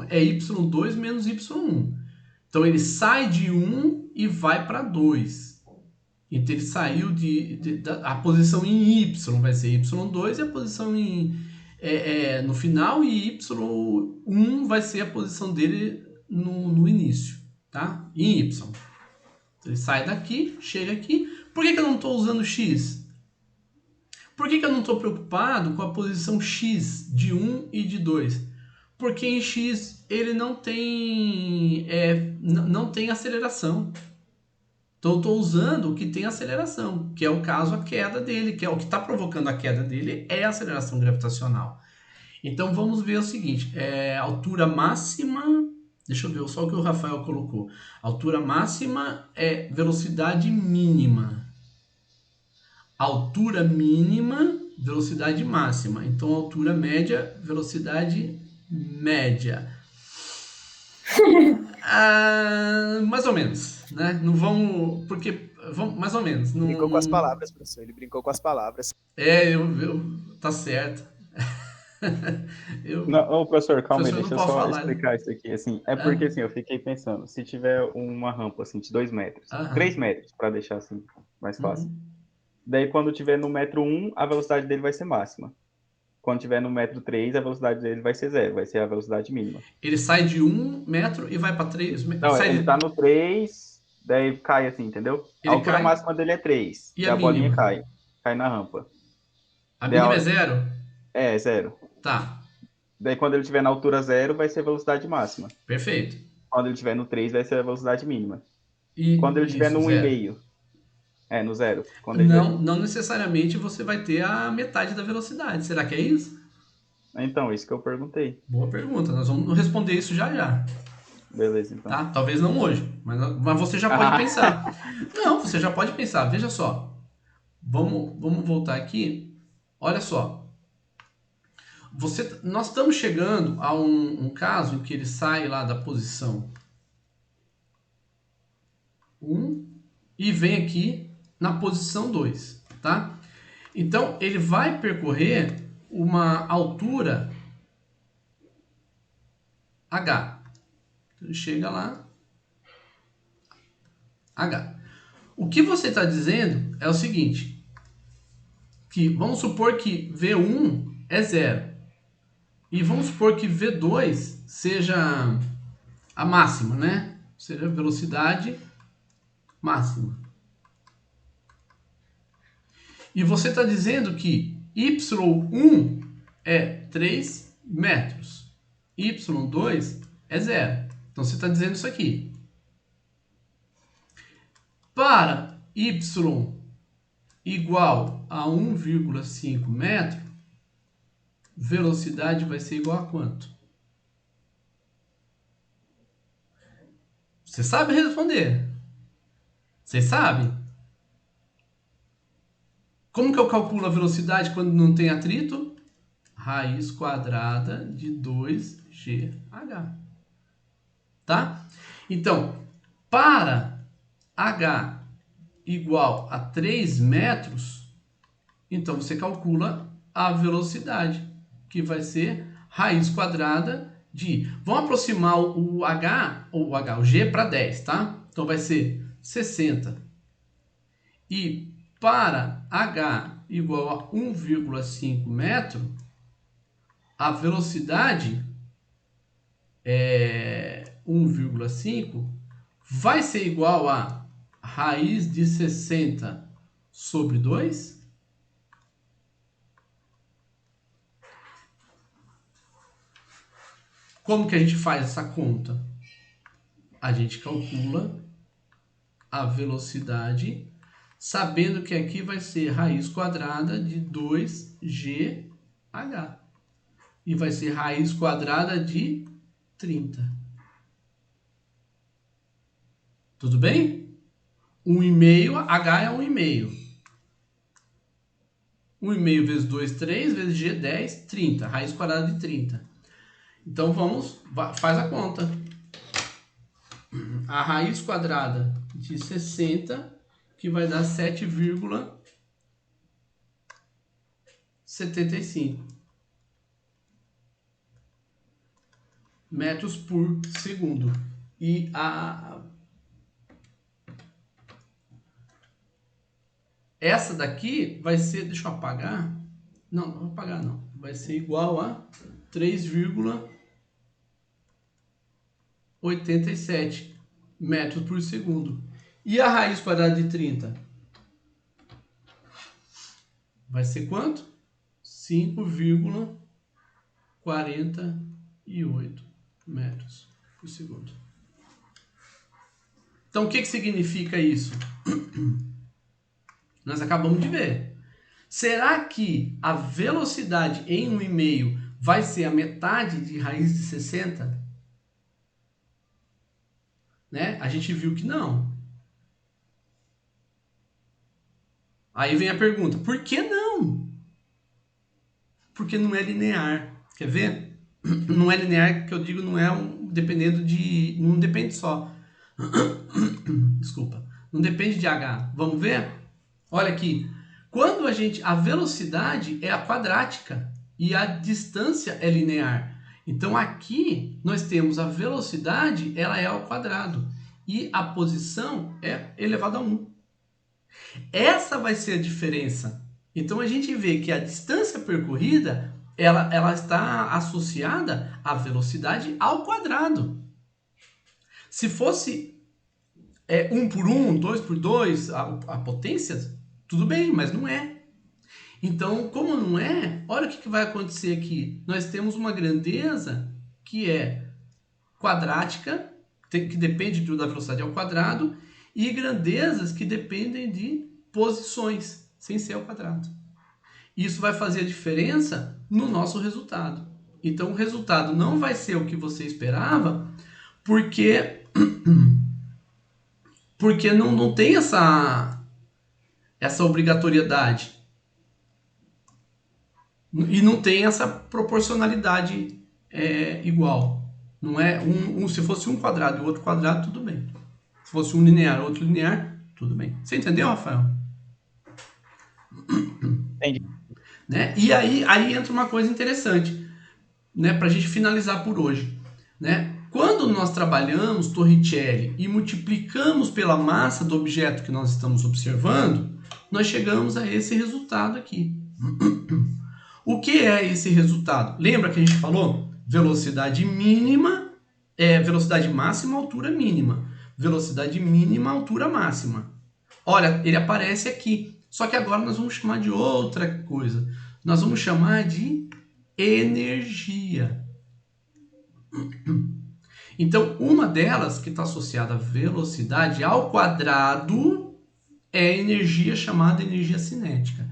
é Y2 menos Y1. Então ele sai de 1 e vai para 2. Então ele saiu a posição em Y vai ser Y2 e a posição no final, e Y1 vai ser a posição dele no início, tá? Em Y. Ele sai daqui, chega aqui. Por que eu não estou usando X? Por que eu não estou preocupado com a posição X de 1 e de 2? Porque em X ele não tem aceleração. Então eu estou usando o que tem aceleração, que é o caso a queda dele, que é o que está provocando a queda dele, é a aceleração gravitacional. Então vamos ver o seguinte, altura máxima... Deixa eu ver só o que o Rafael colocou. Altura máxima é velocidade mínima. Altura mínima, velocidade máxima. Então, altura média, velocidade média. Mais ou menos, né? Não vamos... Porque... Vamos, mais ou menos. Não, brincou com as palavras, professor. Ele brincou com as palavras. Tá certo. Não, professor, calma aí, Professor, deixa eu só falar, explicar né? isso aqui. Assim, porque assim, eu fiquei pensando, se tiver uma rampa assim, de 2 metros, 3 metros, para deixar assim mais fácil. Daí, quando tiver no metro 1, a velocidade dele vai ser máxima. Quando tiver no metro 3, a velocidade dele vai ser 0, vai ser a velocidade mínima. Ele sai de 1 metro e vai para 3? Não, ele tá no 3, daí cai assim, entendeu? A altura máxima dele é 3, e a bolinha cai na rampa. A mínima é 0? É 0. Tá. Daí, quando ele estiver na altura 0, vai ser a velocidade máxima. Perfeito. Quando ele estiver no 3, vai ser a velocidade mínima. E quando ele estiver no 1,5. No 0. Não necessariamente você vai ter a metade da velocidade. Será que é isso? Então, isso que eu perguntei. Boa pergunta. Nós vamos responder isso já. Beleza, então. Tá? Talvez não hoje, mas você já pode pensar. Não, você já pode pensar. Veja só. Vamos voltar aqui. Olha só. Nós estamos chegando a um caso em que ele sai lá da posição 1 e vem aqui na posição 2, tá? Então, ele vai percorrer uma altura H. Então, ele chega lá, H. O que você está dizendo é o seguinte, que vamos supor que V1 é 0. E vamos supor que V2 seja a máxima, né? Seja a velocidade máxima. E você está dizendo que Y1 é 3 metros. Y2 é 0. Então você está dizendo isso aqui. Para Y igual a 1,5 metro, velocidade vai ser igual a quanto? Você sabe responder? Vocês sabem? Como que eu calculo a velocidade quando não tem atrito? Raiz quadrada de 2GH. Tá? Então, para H igual a 3 metros, então você calcula a velocidade, que vai ser raiz quadrada de... Vamos aproximar o G para 10, tá? Então vai ser 60. E para H igual a 1,5 metro, a velocidade 1,5 vai ser igual a raiz de 60 sobre 2? Como que a gente faz essa conta? A gente calcula a velocidade, sabendo que aqui vai ser raiz quadrada de 2GH. E vai ser raiz quadrada de 30. Tudo bem? 1,5, H é 1,5. 1,5 vezes 2, 3, vezes G, 10, 30. Raiz quadrada de 30. Então, faz a conta. A raiz quadrada de 60, que vai dar 7,75 metros por segundo. E essa daqui vai ser, deixa eu apagar. Não vou apagar não. Vai ser igual a 3,87 metros por segundo. E a raiz quadrada de 30? Vai ser quanto? 5,48 metros por segundo. Então, o que significa isso? Nós acabamos de ver. Será que a velocidade em 1,5 vai ser a metade de raiz de 60? Né? A gente viu que não. Aí vem a pergunta, por que não? Porque não é linear. Quer ver? Não é linear, que eu digo, não é dependendo de... Não depende só. Desculpa. Não depende de H. Vamos ver? Olha aqui. Quando a velocidade é a quadrática e a distância é linear. Então aqui nós temos a velocidade, ela é ao quadrado. E a posição é elevado a 1. Essa vai ser a diferença. Então a gente vê que a distância percorrida, ela está associada à velocidade ao quadrado. Se fosse 1 por 1, 2 por 2, a potência, tudo bem, mas não é. Então, como não é, olha o que vai acontecer aqui. Nós temos uma grandeza que é quadrática, que depende da velocidade ao quadrado, e grandezas que dependem de posições, sem ser ao quadrado. Isso vai fazer a diferença no nosso resultado. Então, o resultado não vai ser o que você esperava, porque não tem essa obrigatoriedade. E não tem essa proporcionalidade igual. Não é se fosse um quadrado e o outro quadrado, tudo bem. Se fosse um linear e outro linear, tudo bem. Você entendeu, Rafael? Entendi. Né? E aí entra uma coisa interessante, né, para a gente finalizar por hoje. Né? Quando nós trabalhamos Torricelli e multiplicamos pela massa do objeto que nós estamos observando, nós chegamos a esse resultado aqui. O que é esse resultado? Lembra que a gente falou? Velocidade mínima, velocidade máxima, altura mínima. Velocidade mínima, altura máxima. Olha, ele aparece aqui. Só que agora nós vamos chamar de outra coisa. Nós vamos chamar de energia. Então, uma delas que está associada à velocidade ao quadrado é a energia chamada energia cinética.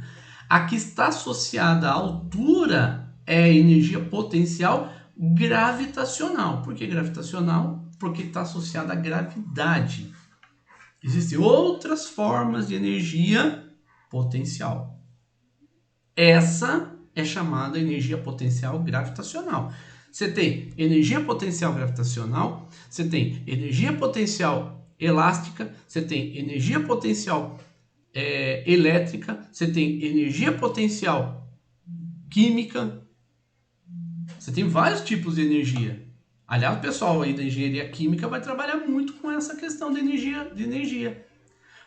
A que está associada à altura é a energia potencial gravitacional. Por que gravitacional? Porque está associada à gravidade. Existem outras formas de energia potencial. Essa é chamada energia potencial gravitacional. Você tem energia potencial gravitacional, você tem energia potencial elástica, você tem energia potencial elétrica, você tem energia potencial química, você tem vários tipos de energia. Aliás, o pessoal aí da engenharia química vai trabalhar muito com essa questão de energia.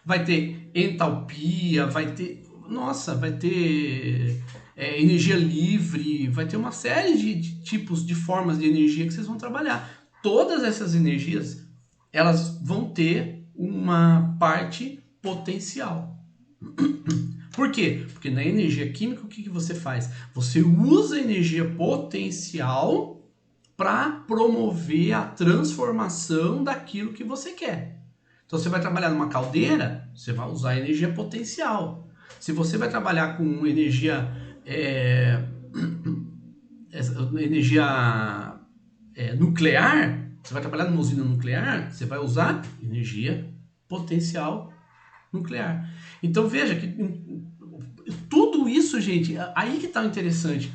Vai ter entalpia, vai ter nossa, vai ter energia livre, vai ter uma série de tipos, de formas de energia que vocês vão trabalhar. Todas essas energias, elas vão ter uma parte potencial. Por quê? Porque na energia química, o que você faz? Você usa a energia potencial para promover a transformação daquilo que você quer. Então, você vai trabalhar numa caldeira, você vai usar a energia potencial. Se você vai trabalhar com energia nuclear, você vai trabalhar numa usina nuclear, você vai usar energia potencial nuclear. Então, veja que tudo isso, gente, aí que está o interessante.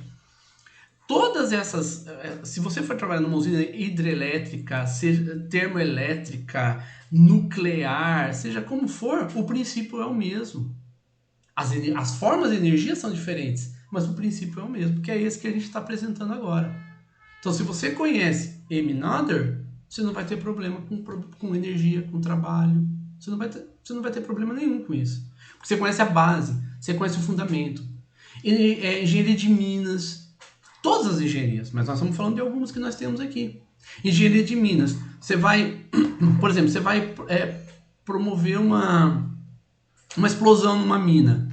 Todas essas, se você for trabalhar numa usina hidrelétrica, seja termoelétrica, nuclear, seja como for, o princípio é o mesmo. As formas de energia são diferentes, mas o princípio é o mesmo, que é esse que a gente está apresentando agora. Então, se você conhece M-Nodder, você não vai ter problema com energia, com trabalho. Você não vai ter problema nenhum com isso. Porque você conhece a base, você conhece o fundamento. Engenharia de minas, todas as engenharias, mas nós estamos falando de algumas que nós temos aqui. Engenharia de minas, você vai, por exemplo, você vai promover uma explosão numa mina.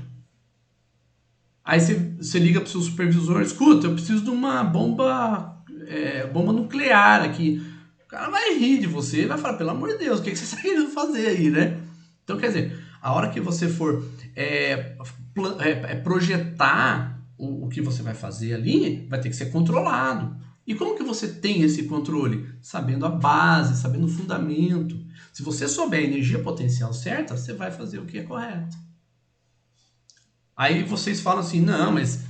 Aí você liga para o seu supervisor, escuta, eu preciso de uma bomba nuclear aqui. O cara vai rir de você e vai falar, pelo amor de Deus, o que você está querendo fazer aí, né? Então, quer dizer, a hora que você for projetar o que você vai fazer ali, vai ter que ser controlado. E como que você tem esse controle? Sabendo a base, sabendo o fundamento. Se você souber a energia potencial certa, você vai fazer o que é correto. Aí vocês falam assim, não, mas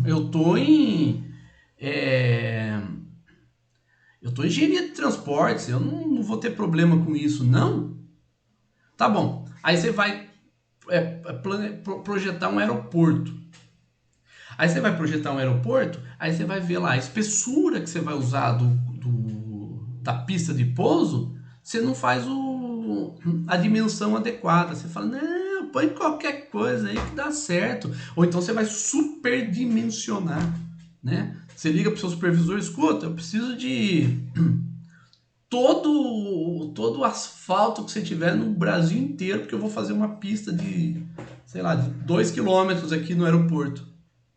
eu tô em engenharia de transportes, eu não vou ter problema com isso, não? Tá bom. Aí você vai projetar um aeroporto. Aí você vai projetar um aeroporto, aí você vai ver lá a espessura que você vai usar da pista de pouso, você não faz a dimensão adequada. Você fala, não, põe qualquer coisa aí que dá certo. Ou então você vai superdimensionar, né? Você liga para o seu supervisor, escuta, eu preciso de todo o asfalto que você tiver no Brasil inteiro, porque eu vou fazer uma pista de, sei lá, de 2 km aqui no aeroporto.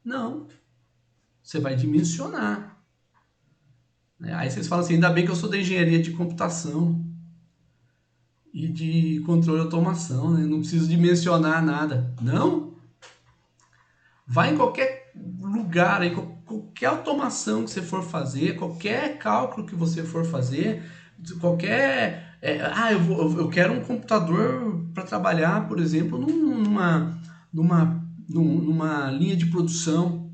Não. Você vai dimensionar. Aí vocês falam assim, ainda bem que eu sou da engenharia de computação e de controle e automação, né? Não preciso dimensionar nada. Não. Vai em qualquer lugar, aí, qualquer automação que você for fazer, qualquer cálculo que você for fazer, qualquer... eu quero um computador para trabalhar, por exemplo, numa linha de produção,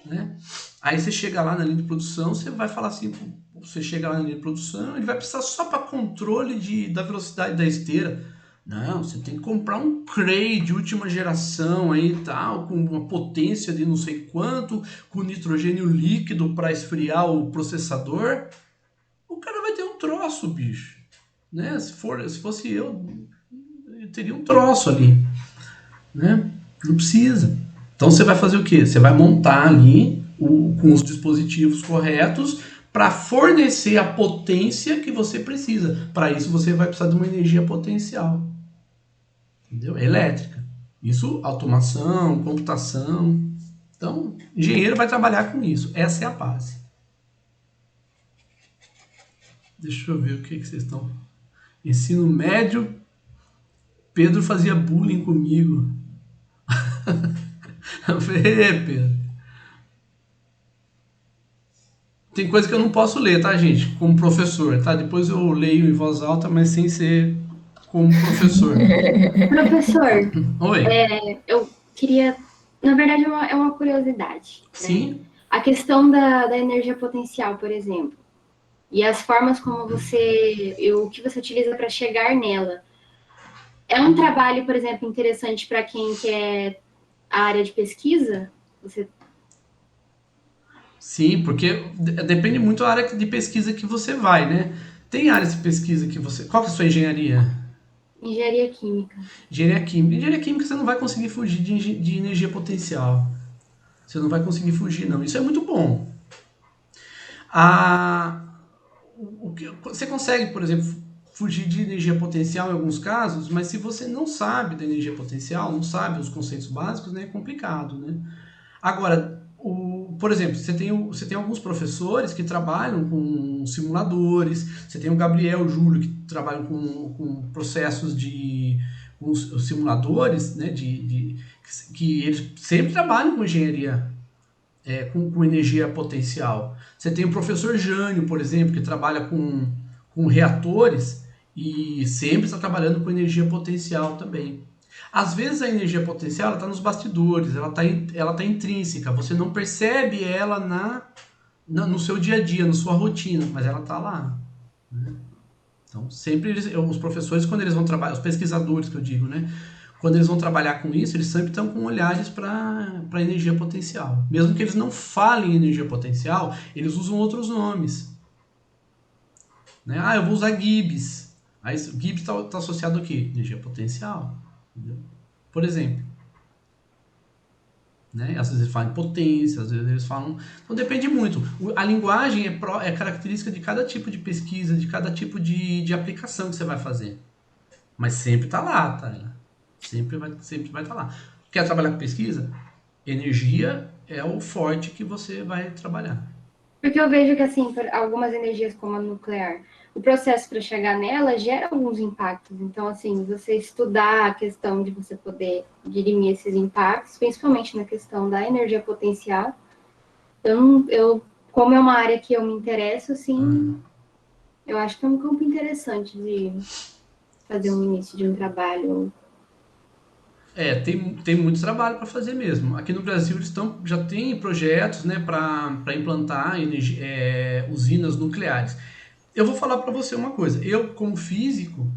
né? Aí você chega lá na linha de produção, você vai falar assim, você chega lá na linha de produção, ele vai precisar só para controle da velocidade da esteira. Não, você tem que comprar um Cray de última geração aí tal, com uma potência de não sei quanto, com nitrogênio líquido para esfriar o processador. O cara vai ter um troço, bicho, né? Se fosse eu teria um troço ali, né? Não precisa. Então você vai fazer o quê? Você vai montar ali com os dispositivos corretos para fornecer a potência que você precisa. Para isso você vai precisar de uma energia potencial. Entendeu? Elétrica. Isso, automação, computação. Então, engenheiro vai trabalhar com isso. Essa é a base. Deixa eu ver o que vocês estão... Ensino médio, Pedro fazia bullying comigo. Pedro. Tem coisa que eu não posso ler, tá, gente? Como professor, tá? Depois eu leio em voz alta, mas sem ser como professor. Professor, Oi. Eu queria... Na verdade, é uma curiosidade. Sim. Né? A questão da energia potencial, por exemplo, e as formas como o que você utiliza para chegar nela. É um trabalho, por exemplo, interessante para quem quer a área de pesquisa? Sim, porque depende muito da área de pesquisa que você vai, né? Tem áreas de pesquisa que você... Qual que é a sua engenharia? Engenharia química. Engenharia química. Engenharia química você não vai conseguir fugir de energia potencial. Você não vai conseguir fugir, não. Isso é muito bom. Você consegue, por exemplo, fugir de energia potencial em alguns casos, mas se você não sabe da energia potencial, não sabe os conceitos básicos, né, é complicado, né? Agora, por exemplo, você tem alguns professores que trabalham com simuladores, você tem o Gabriel, o Júlio, que trabalham com processos com os simuladores, né, que eles sempre trabalham com engenharia, com energia potencial. Você tem o professor Jânio, por exemplo, que trabalha com reatores e sempre está trabalhando com energia potencial também. Às vezes a energia potencial está nos bastidores, ela tá intrínseca, você não percebe ela no seu dia a dia, na sua rotina, mas ela está lá. Né? Então, sempre os professores, quando eles vão trabalhar, os pesquisadores que eu digo, né? Quando eles vão trabalhar com isso, eles sempre estão com olhares para energia potencial. Mesmo que eles não falem energia potencial, eles usam outros nomes. Né? Eu vou usar Gibbs. Aí Gibbs está associado a quê? Energia potencial. Entendeu? Por exemplo. Né? Às vezes eles falam em potência, às vezes eles falam... Então depende muito. A linguagem é característica de cada tipo de pesquisa, de cada tipo de aplicação que você vai fazer. Mas sempre está lá, tá? Sempre vai estar lá. Quer trabalhar com pesquisa? Energia é o forte que você vai trabalhar. Porque eu vejo que, assim, algumas energias como a nuclear, o processo para chegar nela gera alguns impactos. Então, assim, você estudar a questão de você poder dirimir esses impactos, principalmente na questão da energia potencial. Como é uma área que eu me interesso, assim, eu acho que é um campo interessante de fazer um início de um trabalho. Tem muito trabalho para fazer mesmo. Aqui no Brasil eles já tem projetos, né, para implantar usinas nucleares. Eu vou falar para você uma coisa. Eu, como físico,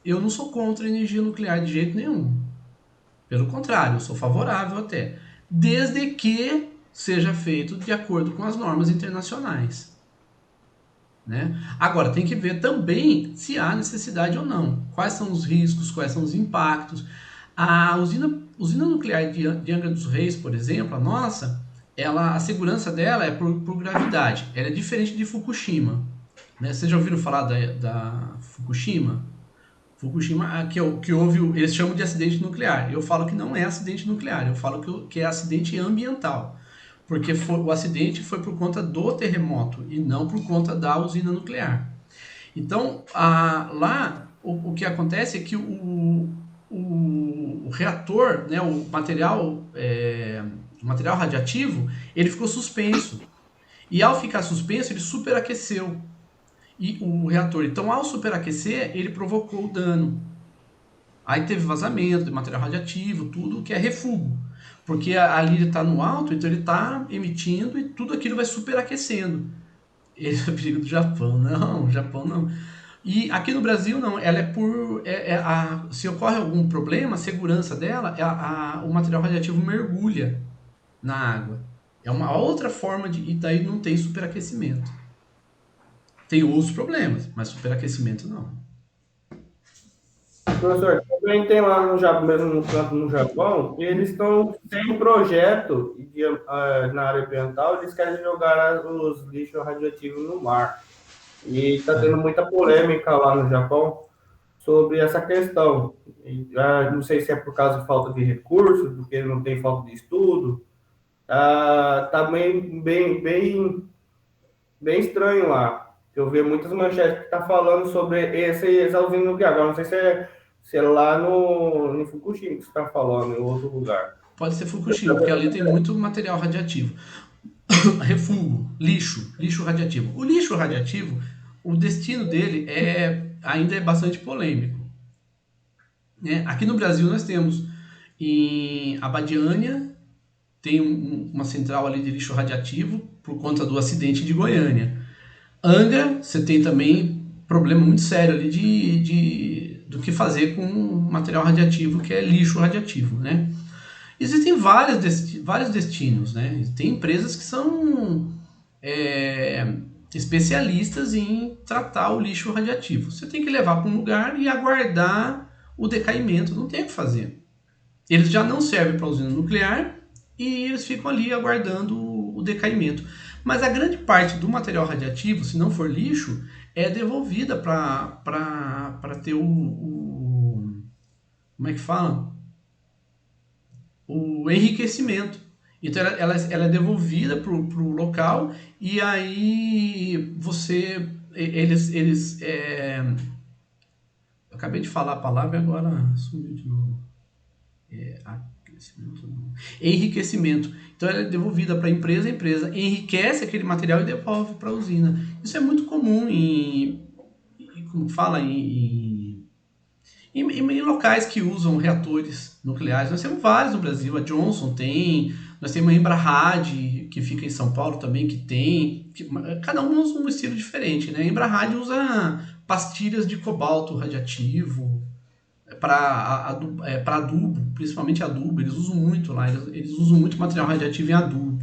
eu não sou contra a energia nuclear de jeito nenhum. Pelo contrário, eu sou favorável até. Desde que seja feito de acordo com as normas internacionais. Né? Agora, tem que ver também se há necessidade ou não. Quais são os riscos, quais são os impactos. A usina nuclear de Angra dos Reis, por exemplo, a nossa, a segurança dela é por gravidade. Ela é diferente de Fukushima. Né? Vocês já ouviram falar da Fukushima? Fukushima, que houve, eles chamam de acidente nuclear. Eu falo que não é acidente nuclear, eu falo que é acidente ambiental. Porque o acidente foi por conta do terremoto e não por conta da usina nuclear. Então, lá, o que acontece é que o reator, né, o material radiativo, ele ficou suspenso. E ao ficar suspenso, ele superaqueceu o reator. Então, ao superaquecer, ele provocou o dano. Aí teve vazamento de material radiativo, tudo que é refúgio. Porque ali ele está no alto, então ele está emitindo e tudo aquilo vai superaquecendo. Esse é o perigo do Japão. Não, o Japão não. E aqui no Brasil não, ela se ocorre algum problema, a segurança dela, o material radiativo mergulha na água. É uma outra forma e daí não tem superaquecimento. Tem outros problemas, mas superaquecimento não. Professor, também tem lá no Japão, mesmo no campo no Japão, eles estão sem projeto na área ambiental, eles querem jogar os lixos radioativos no mar. E está tendo muita polêmica lá no Japão sobre essa questão. Não sei se é por causa de falta de recursos, porque não tem falta de estudo. Tá bem estranho lá. Eu vejo muitas manchetes que estão falando sobre essa usina nuclear. Agora, não sei se é lá no Fukushima que você está falando, em outro lugar. Pode ser Fukushima, porque ali tem muito material radiativo. Refúgio, lixo radiativo. O lixo radiativo, o destino dele ainda é bastante polêmico. Aqui no Brasil nós temos em Abadiânia, tem uma central ali de lixo radiativo por conta do acidente de Goiânia. Angra, você tem também problema muito sério ali do que fazer com material radiativo, que é lixo radiativo, né? Existem vários destinos, né? Tem empresas que são especialistas em tratar o lixo radiativo. Você tem que levar para um lugar e aguardar o decaimento, não tem o que fazer. Eles já não servem para a usina nuclear e eles ficam ali aguardando o decaimento. Mas a grande parte do material radiativo, se não for lixo, é devolvida para ter como é que fala? O enriquecimento. Então ela é devolvida para o local e aí eu acabei de falar a palavra e agora sumiu de novo. Enriquecimento. Então ela é devolvida para a empresa enriquece aquele material e devolve para a usina. Isso é muito comum como fala, em locais que usam reatores nucleares. Nós temos vários no Brasil, a Johnson tem, nós temos a Embrahad, que fica em São Paulo também, que tem, cada um usa um estilo diferente, né? A Embrahad usa pastilhas de cobalto radiativo para adubo, principalmente adubo, eles usam muito lá, eles usam muito material radiativo em adubo.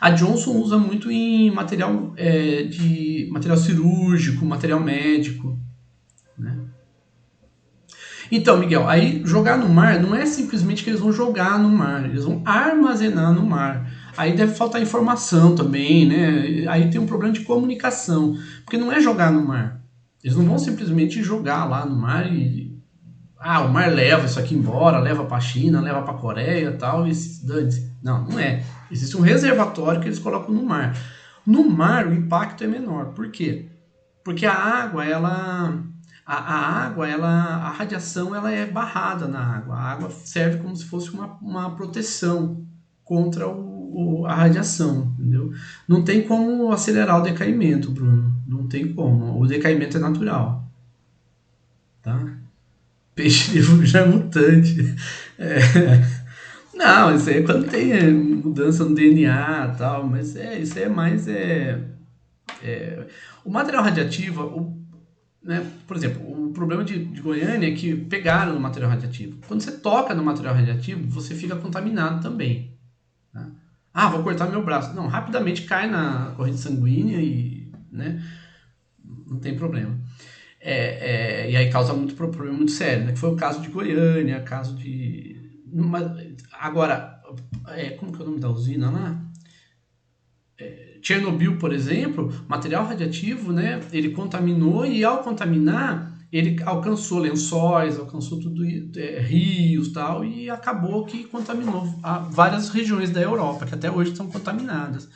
A Johnson usa muito em material cirúrgico, material médico, né? Então, Miguel, aí jogar no mar não é simplesmente que eles vão jogar no mar, eles vão armazenar no mar. Aí deve faltar informação também, né? Aí tem um problema de comunicação, porque não é jogar no mar. Eles não vão simplesmente jogar lá no mar e o mar leva isso aqui embora, leva para a China, leva para a Coreia e tal, e dane-se. Não é. Existe um reservatório que eles colocam no mar. No mar o impacto é menor. Por quê? Porque a água, a radiação ela é barrada na água. A água serve como se fosse uma proteção contra a radiação, entendeu? Não tem como acelerar o decaimento, Bruno. Não tem como. O decaimento é natural. Tá? Peixe livre já é mutante. Não, isso aí é quando tem mudança no DNA e tal, mas isso aí é mais... O material radioativo, né, por exemplo, o problema de Goiânia é que pegaram no material radioativo. Quando você toca no material radioativo, você fica contaminado também. Tá? Vou cortar meu braço. Não, rapidamente cai na corrente sanguínea e, né, não tem problema. E aí causa muito problema muito sério, né? Que foi o caso de Goiânia, caso de... Agora, como que é o nome da usina lá? Chernobyl, por exemplo, material radioativo, né? Ele contaminou e ao contaminar, ele alcançou lençóis, alcançou tudo, rios e tal, e acabou que contaminou várias regiões da Europa, que até hoje estão contaminadas,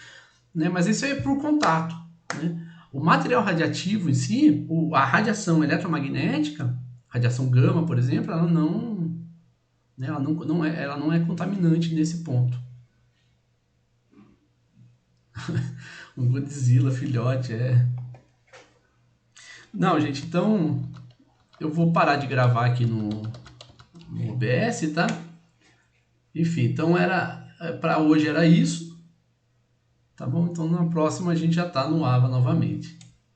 né? Mas isso é por contato, né? O material radioativo em si, a radiação eletromagnética, radiação gama, por exemplo, ela não é contaminante nesse ponto. Um Godzilla, filhote, Não, gente, então eu vou parar de gravar aqui no OBS, tá? Enfim, então para hoje era isso. Tá bom? Então na próxima a gente já tá no AVA novamente.